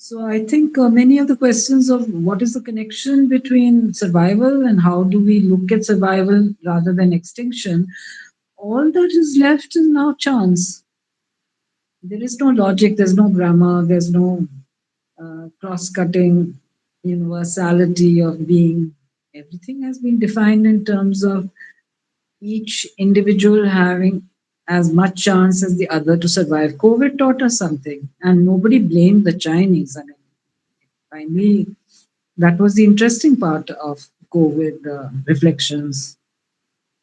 So I think many of the questions of what is the connection between survival and how do we look at survival rather than extinction, all that is left is now chance. There is no logic, there's no grammar, there's no cross cutting. universality of being. Everything has been defined in terms of each individual having as much chance as the other to survive. COVID taught us something, and nobody blamed the Chinese. I mean, finally, that was the interesting part of COVID reflections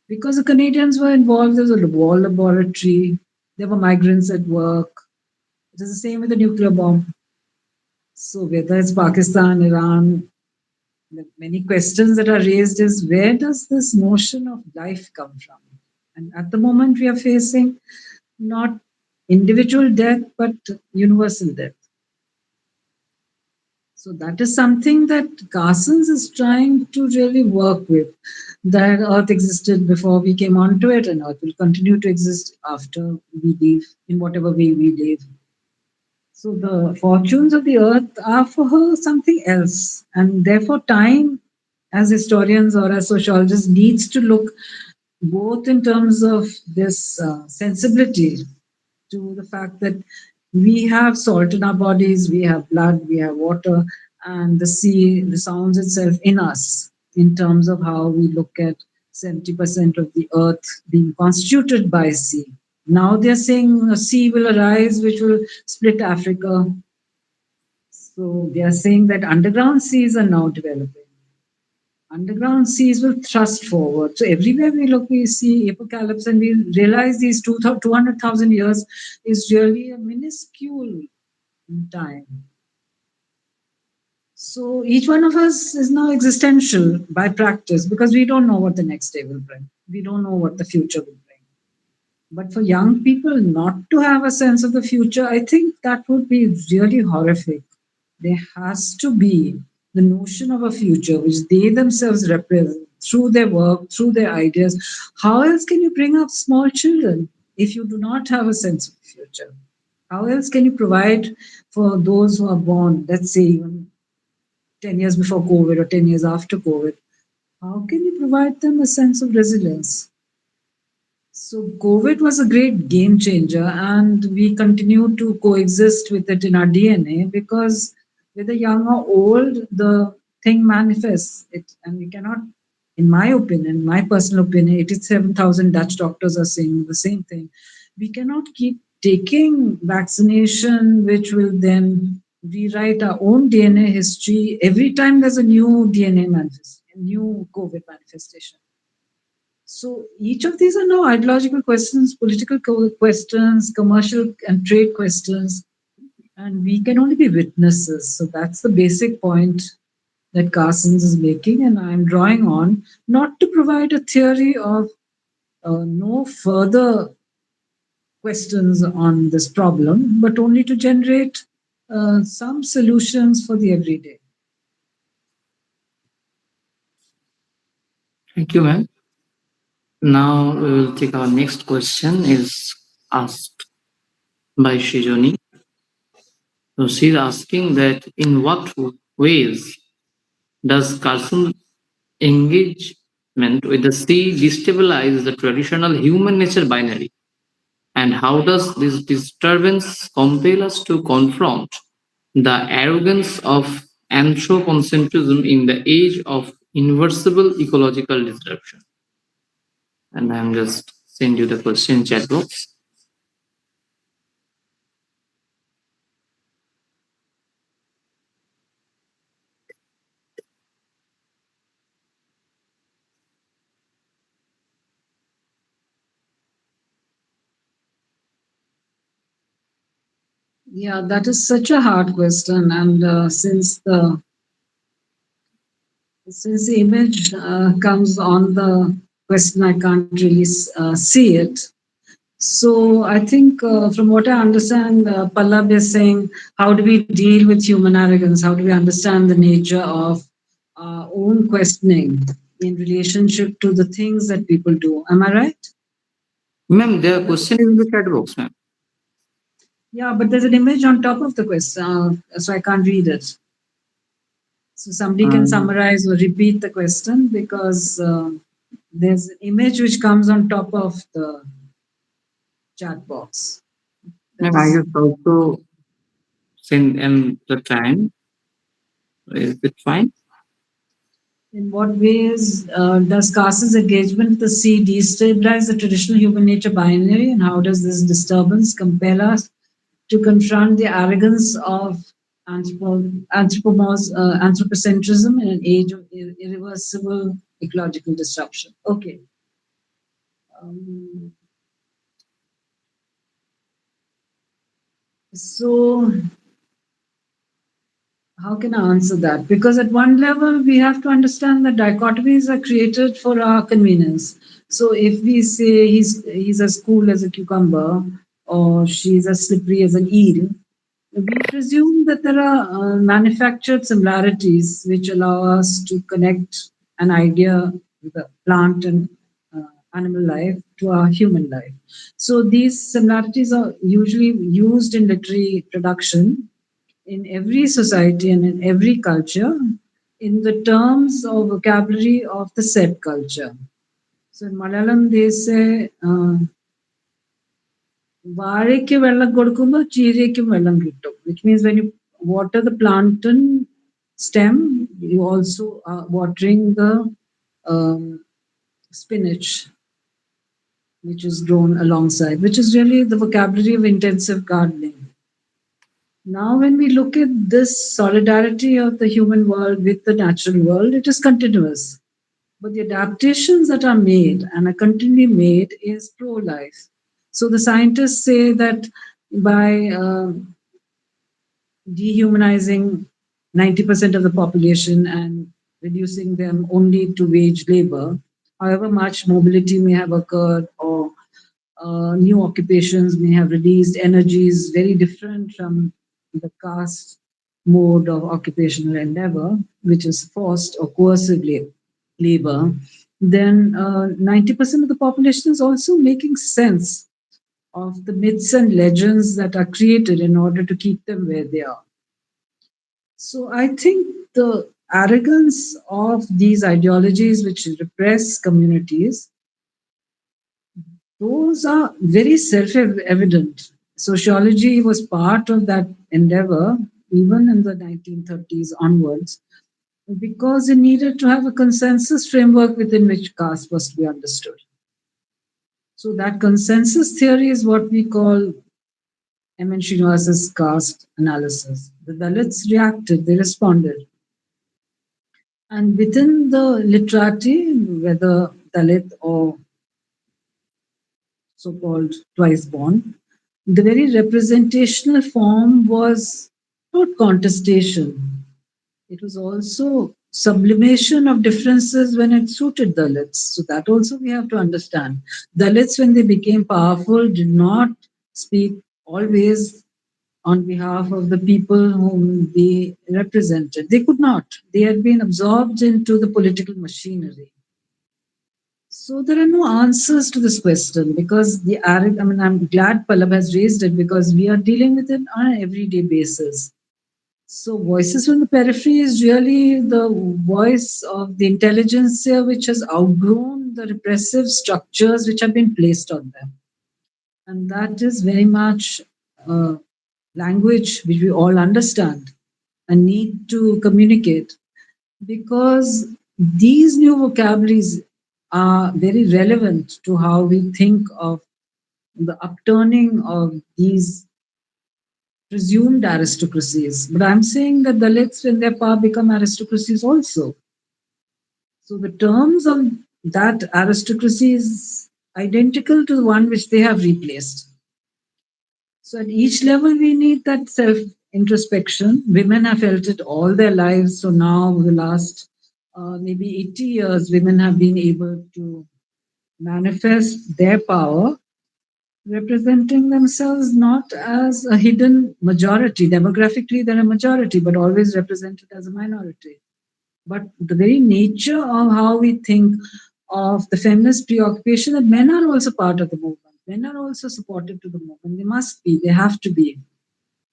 because the Canadians were involved. There was a war laboratory, there were migrants at work. It is the same with the nuclear bomb. So, whether it's Pakistan, Iran, the many questions that are raised is where does this notion of life come from? And at the moment, we are facing not individual death, but universal death. So that is something that Carson's is trying to really work with. That Earth existed before we came onto it, and Earth will continue to exist after we leave, in whatever way we live. So the fortunes of the Earth are for her something else, and therefore time, as historians or as sociologists, needs to look both in terms of this sensibility to the fact that we have salt in our bodies, we have blood, we have water, and the sea resounds itself in us in terms of how we look at 70% of the earth being constituted by sea. Now they're saying a sea will arise which will split Africa. So they are saying that underground seas are now developing. Underground seas will thrust forward. So everywhere we look, we see apocalypse, and we realize these 200,000 years is really a minuscule time. So each one of us is now existential by practice because we don't know what the next day will bring. We don't know what the future will bring. But for young people not to have a sense of the future, I think that would be really horrific. There has to be the notion of a future which they themselves represent through their work, through their ideas. How else can you bring up small children if you do not have a sense of the future? How else can you provide for those who are born, let's say, even 10 years before COVID or 10 years after COVID? How can you provide them a sense of resilience? So, COVID was a great game changer, and we continue to coexist with it in our DNA because, whether young or old, the thing manifests. It, and we cannot, in my opinion, my personal opinion, 87,000 Dutch doctors are saying the same thing. We cannot keep taking vaccination, which will then rewrite our own DNA history every time there's a new DNA manifest, a new COVID manifestation. So each of these are now ideological questions, political questions, commercial and trade questions, and we can only be witnesses. So that's the basic point that Carson's is making, and I'm drawing on not to provide a theory of no further questions on this problem, but only to generate some solutions for the everyday. Thank you, ma'am. Now we will take our next question is asked by Shijoni. So she's asking that in what ways does Carson engagement with the sea destabilize the traditional human nature binary? And how does this disturbance compel us to confront the arrogance of anthropocentrism in the age of irreversible ecological disruption? And I'm just send you the question chat box. Yeah, that is such a hard question, and since the image comes on the question, I can't really see it. So I think, from what I understand, Pallab is saying, how do we deal with human arrogance? How do we understand the nature of our own questioning in relationship to the things that people do? Am I right? Ma'am, the question is in the chat box, ma'am. Yeah, but there's an image on top of the question, so I can't read it. So somebody can Um, summarize or repeat the question because there's an image which comes on top of the chat box. That Ma'am, I is, just also send in the time. Is it fine? In what ways does Carson's engagement with the sea destabilize the traditional human nature binary, and how does this disturbance compel us to confront the arrogance of anthropocentrism in an age of irreversible ecological disruption? Okay. Um, so how can I answer that? Because at one level, we have to understand that dichotomies are created for our convenience. So if we say he's as cool as a cucumber or she's as slippery as an eel, we presume that there are manufactured similarities which allow us to connect an idea with a plant and uh, animal life to our human life. So these similarities are usually used in literary production in every society and in every culture in the terms of vocabulary of the said culture. So in Malayalam, they say, വാഴയ്ക്ക് വെള്ളം കൊടുക്കുമ്പോൾ ചീരയ്ക്കും വെള്ളം കിട്ടും, which means when you water the plantain stem, you also are watering the um, spinach, which is grown alongside, which is really the vocabulary of intensive gardening. Now, when we look at this solidarity of the human world with the natural world, it is continuous. But the adaptations that are made and are continually made is pro life. So the scientists say that by dehumanizing 90% of the population and reducing them only to wage labor, however much mobility may have occurred or new occupations may have released energies very different from the caste mode of occupational endeavor, which is forced or coercive labor, then 90% of the population is also making sense of the myths and legends that are created in order to keep them where they are. So I think the arrogance of these ideologies which repress communities, those are very self-evident. Sociology was part of that endeavor even in the 1930s onwards because it needed to have a consensus framework within which caste was to be understood. So that consensus theory is what we call M.N. Srinivasa's caste analysis. The Dalits reacted, they responded. And within the literati, whether Dalit or so-called twice born, the very representational form was not contestation. It was also sublimation of differences when it suited Dalits. So that also we have to understand. Dalits, when they became powerful, did not speak always on behalf of the people whom they represented. They could not. They had been absorbed into the political machinery. So there are no answers to this question because I mean, I'm glad Pallab has raised it because we are dealing with it on an everyday basis. So Voices from the Periphery is really the voice of the intelligentsia which has outgrown the repressive structures which have been placed on them. And that is very much language which we all understand and need to communicate because these new vocabularies are very relevant to how we think of the upturning of these presumed aristocracies. But I'm saying that Dalits, when their power, become aristocracies also. So the terms of that aristocracy is identical to the one which they have replaced. So at each level, we need that self introspection. Women have felt it all their lives. So now, the last maybe 80 years, women have been able to manifest their power, representing themselves not as a hidden majority. Demographically, they're a majority, but always represented as a minority. But the very nature of how we think of the feminist preoccupation that men are also part of the movement. Men are also supportive to the movement. They must be, they have to be.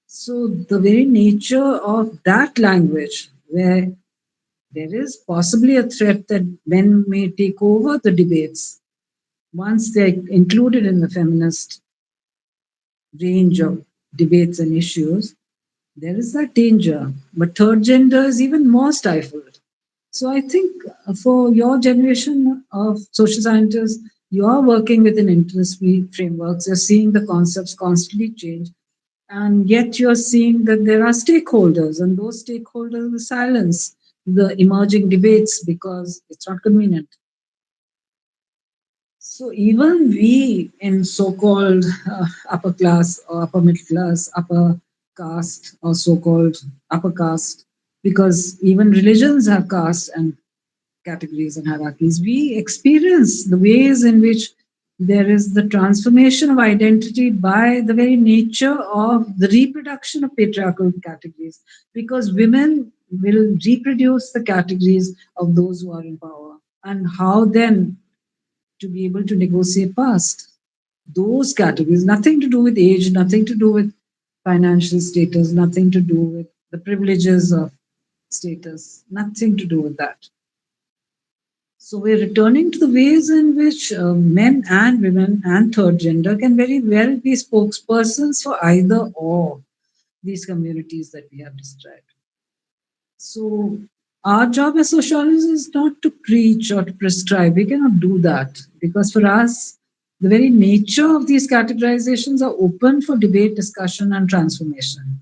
So the very nature of that language, where there is possibly a threat that men may take over the debates once they're included in the feminist range of debates and issues, There is that danger. But third gender is even more stifled. So I think for your generation of social scientists, you are working within industry frameworks, you're seeing the concepts constantly change, and yet you're seeing that there are stakeholders, and those stakeholders will silence the emerging debates because it's not convenient. So even we in so-called upper class or upper middle class, upper caste or so-called upper caste, because even religions have caste and categories and hierarchies, we experience the ways in which there is the transformation of identity by the very nature of the reproduction of patriarchal categories, because women will reproduce the categories of those who are in power. And how then to be able to negotiate past those categories, nothing to do with age, nothing to do with financial status, nothing to do with the privileges of status, nothing to do with that. So we're returning to the ways in which men and women and third gender can very well be spokespersons for either or these communities that we have described. So our job as sociologists is not to preach or to prescribe. We cannot do that because for us, the very nature of these categorizations are open for debate, discussion, and transformation.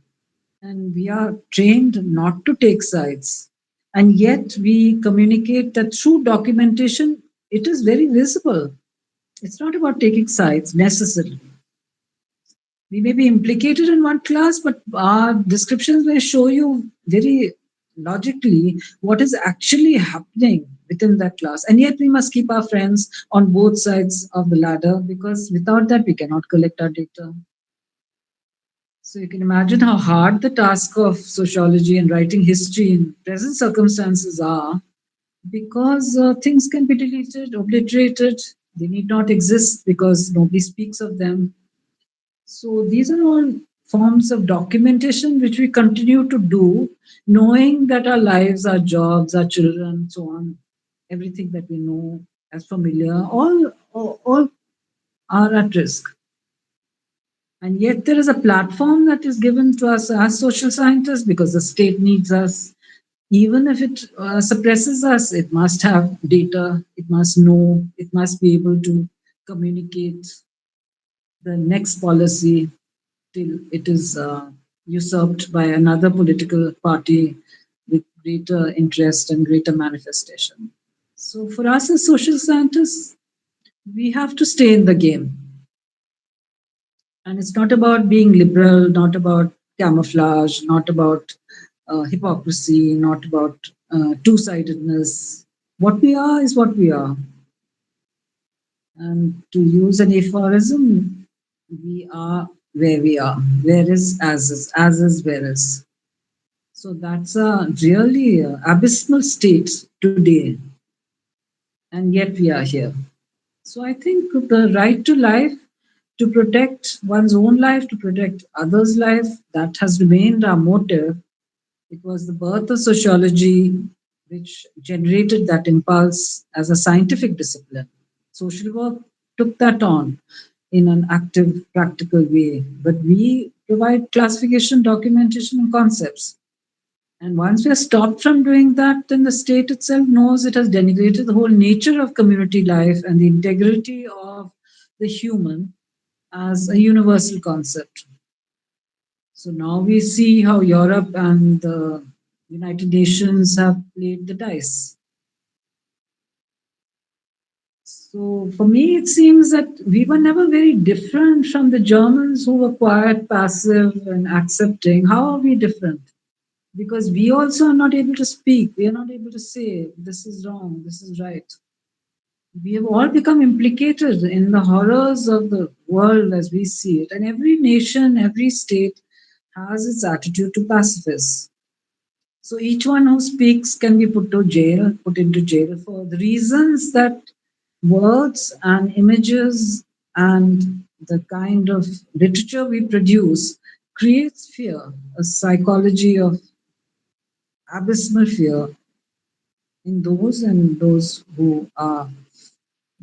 And we are trained not to take sides. And yet we communicate that through documentation, it is very visible. It's not about taking sides necessarily. We may be implicated in one class, but our descriptions may show you very logically what is actually happening within that class. And yet we must keep our friends on both sides of the ladder because without that we cannot collect our data. So you can imagine how hard the task of sociology and writing history in present circumstances are because things can be deleted, obliterated. They need not exist because nobody speaks of them. So these are all forms of documentation which we continue to do, knowing that our lives, our jobs, our children, so on, everything that we know as familiar, all are at risk. And yet there is a platform that is given to us as social scientists because the state needs us. Even if it suppresses us, it must have data, it must know, it must be able to communicate the next policy till it is usurped by another political party with greater interest and greater manifestation. So, for us as social scientists, we have to stay in the game. And it's not about being liberal, not about camouflage, not about hypocrisy, not about two sidedness. What we are is what we are. And to use an aphorism, we are where we are. Where is is, where is. So that's a really abysmal state today, and yet we are here. So I think the right to life, to protect one's own life, to protect others' life, that has remained our motive. It was the birth of sociology which generated that impulse as a scientific discipline. Social work took that on in an active, practical way, but we provide classification, documentation, and concepts. And once we are stopped from doing that, then the state itself knows it has denigrated the whole nature of community life and the integrity of the human as a universal concept. So now we see how Europe and the United Nations have played the dice. So for me, it seems that we were never very different from the Germans who were quiet, passive, and accepting. How are we different? Because we also are not able to speak. We are not able to say, this is wrong, this is right. We have all become implicated in the horrors of the world as we see it. And every nation, every state has its attitude to pacifists. So each one who speaks can be put into jail for the reasons that words and images and the kind of literature we produce creates fear, a psychology of abysmal fear in those who are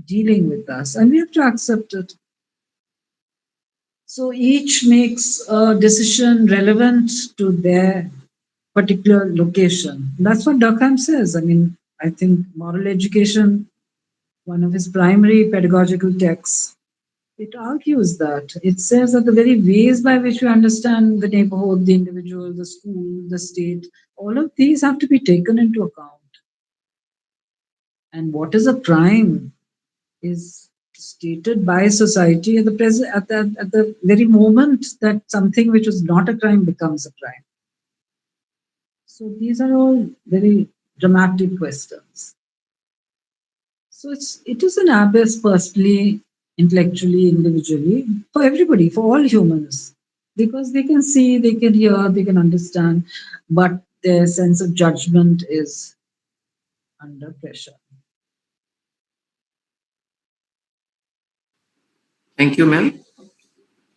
dealing with us. And we have to accept it. So each makes a decision relevant to their particular location. That's what Durkheim says. I mean, I think moral education, one of his primary pedagogical texts, it argues that. It says that the very ways by which we understand the neighborhood, the individual, the school, the state, all of these have to be taken into account. And what is a crime is stated by society at the present at the very moment that something which was not a crime becomes a crime. So these are all very dramatic questions. So it is an abyss personally, intellectually, individually, for everybody, for all humans. Because they can see, they can hear, they can understand, but their sense of judgment is under pressure. Thank you, ma'am.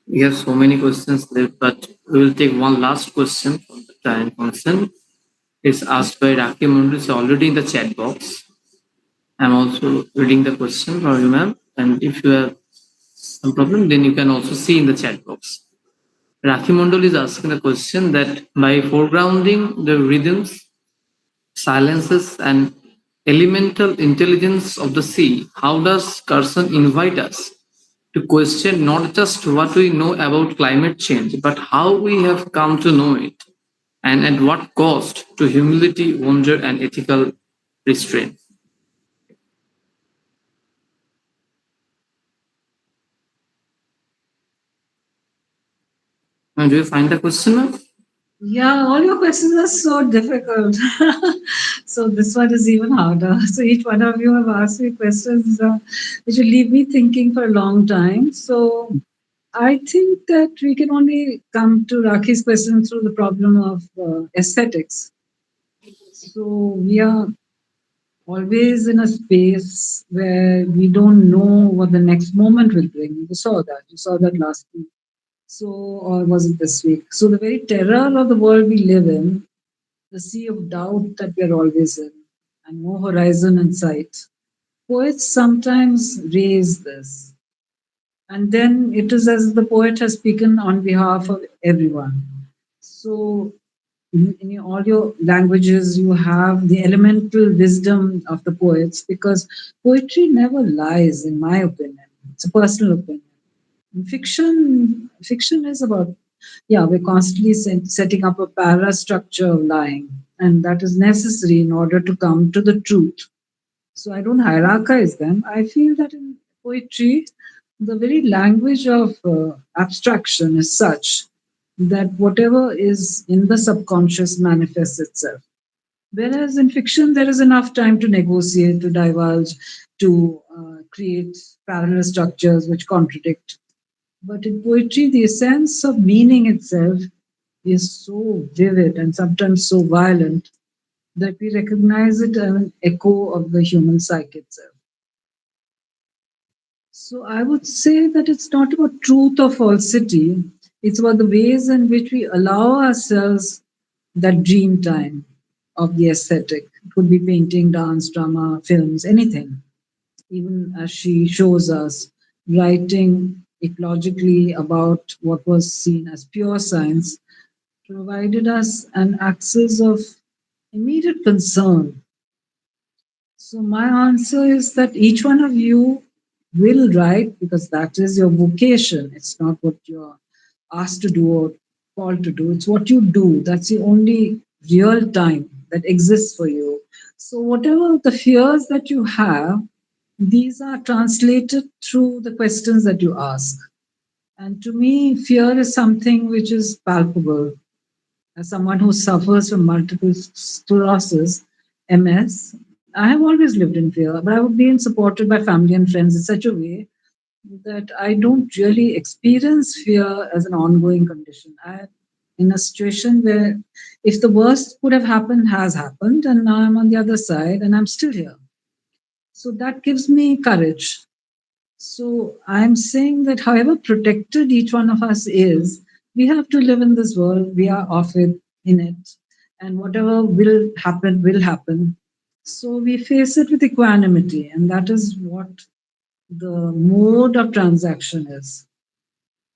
We have so many questions left, but we will take one last question from the time concern. It's asked by Raki Mundu. It's already in the chat box. I'm also reading the question for you, ma'am. And if you have some problem, then you can also see in the chat box. Raki Mondol is asking the question that by foregrounding the rhythms, silences, and elemental intelligence of the sea, how does Carson invite us to question not just what we know about climate change, but how we have come to know it, and at what cost to humility, wonder, and ethical restraint? Now, do you find the question, ma'am? Yeah, all your questions are so difficult. So this one is even harder. So each one of you have asked me questions which will leave me thinking for a long time. So I think that we can only come to Raki's question through the problem of aesthetics. So we are always in a space where we don't know what the next moment will bring. You saw that. You saw that last week. So, or was it this week? So the very terror of the world we live in, the sea of doubt that we're always in, and no horizon in sight. Poets sometimes raise this. And then it is as the poet has spoken on behalf of everyone. So, in all your languages, you have the elemental wisdom of the poets because poetry never lies, in my opinion. It's a personal opinion. Fiction is about, yeah, we're constantly setting up a parastructure of lying, and that is necessary in order to come to the truth. So I don't hierarchize them. I feel that in poetry, the very language of abstraction is such that whatever is in the subconscious manifests itself. Whereas in fiction, there is enough time to negotiate, to divulge, to create parallel structures which contradict. But in poetry, the essence of meaning itself is so vivid and sometimes so violent that we recognize it as an echo of the human psyche itself. So I would say that it's not about truth or falsity, it's about the ways in which we allow ourselves that dream time of the aesthetic. It could be painting, dance, drama, films, anything. Even as she shows us, writing ecologically about what was seen as pure science provided us an access of immediate concern. So, my answer is that each one of you will write because that is your vocation. It's not what you're asked to do or called to do, it's what you do. That's the only real time that exists for you. So, whatever the fears that you have, these are translated through the questions that you ask. And to me, fear is something which is palpable. As someone who suffers from multiple sclerosis, MS, I have always lived in fear, but I have been supported by family and friends in such a way that I don't really experience fear as an ongoing condition. I in a situation where if the worst could have happened has happened and now I'm on the other side and I'm still here. So that gives me courage. So I'm saying that however protected each one of us is, we have to live in this world. We are of it, in it, and whatever will happen, will happen. So we face it with equanimity, and that is what the mode of transaction is.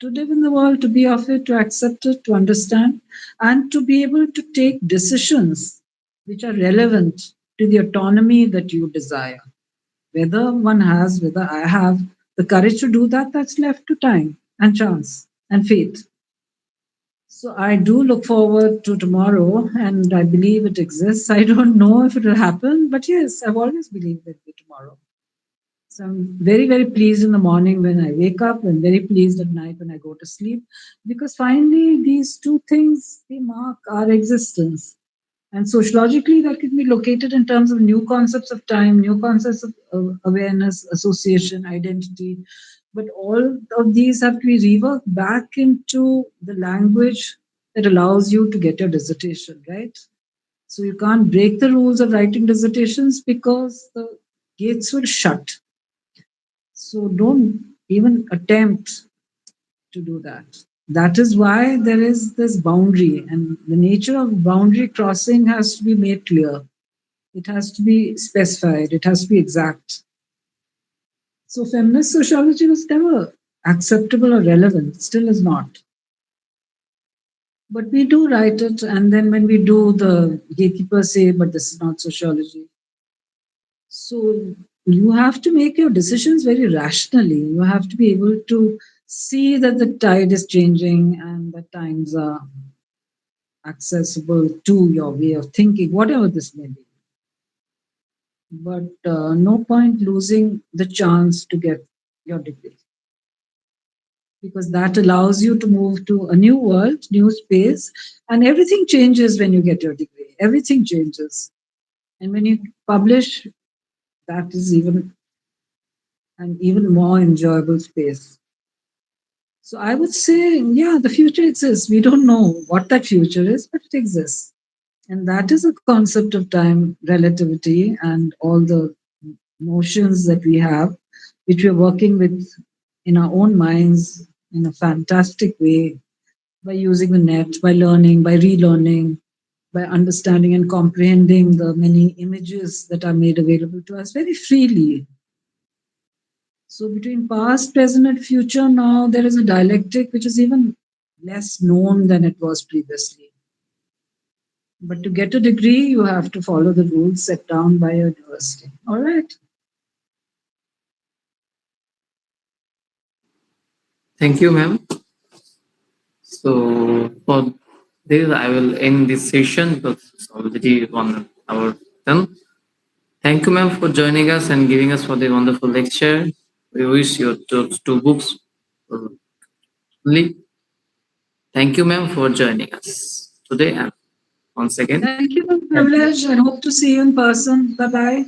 to live in the world, to be of it, to accept it, to understand, and to be able to take decisions which are relevant to the autonomy that you desire. Whether one has, whether I have the courage to do that, that's left to time and chance and fate. So I do look forward to tomorrow, and I believe it exists. I don't know if it will happen, but yes, I've always believed it will be tomorrow. So I'm very, very pleased in the morning when I wake up and very pleased at night when I go to sleep, because finally these two things, they mark our existence. And sociologically, that can be located in terms of new concepts of time, new concepts of awareness, association, identity. But all of these have to be reworked back into the language that allows you to get your dissertation, right? So you can't break the rules of writing dissertations because the gates will shut. So don't even attempt to do that. That is why there is this boundary, and the nature of boundary crossing has to be made clear. It has to be specified, it has to be exact. So, feminist sociology was never acceptable or relevant, still is not. But we do write it, and then when we do, the gatekeepers say, but this is not sociology. So you have to make your decisions very rationally. You have to be able to see that the tide is changing and the times are accessible to your way of thinking, whatever this may be. But no point losing the chance to get your degree, because that allows you to move to a new world, new space, and everything changes when you get your degree. Everything changes. And when you publish, that is even an even more enjoyable space. So I would say, yeah, the future exists. We don't know what that future is, but it exists. And that is a concept of time, relativity, and all the notions that we have, which we're working with in our own minds in a fantastic way by using the net, by learning, by relearning, by understanding and comprehending the many images that are made available to us very freely. So between past, present, and future, now there is a dialectic which is even less known than it was previously. But to get a degree, you have to follow the rules set down by your university. All right. Thank you, ma'am. So for this, I will end this session because it's already 1 hour done. Thank you, ma'am, for joining us and giving us for the wonderful lecture. We wish your two books will only. Thank you, ma'am, for joining us today and once again. Thank you for the privilege. I hope to see you in person. Bye bye.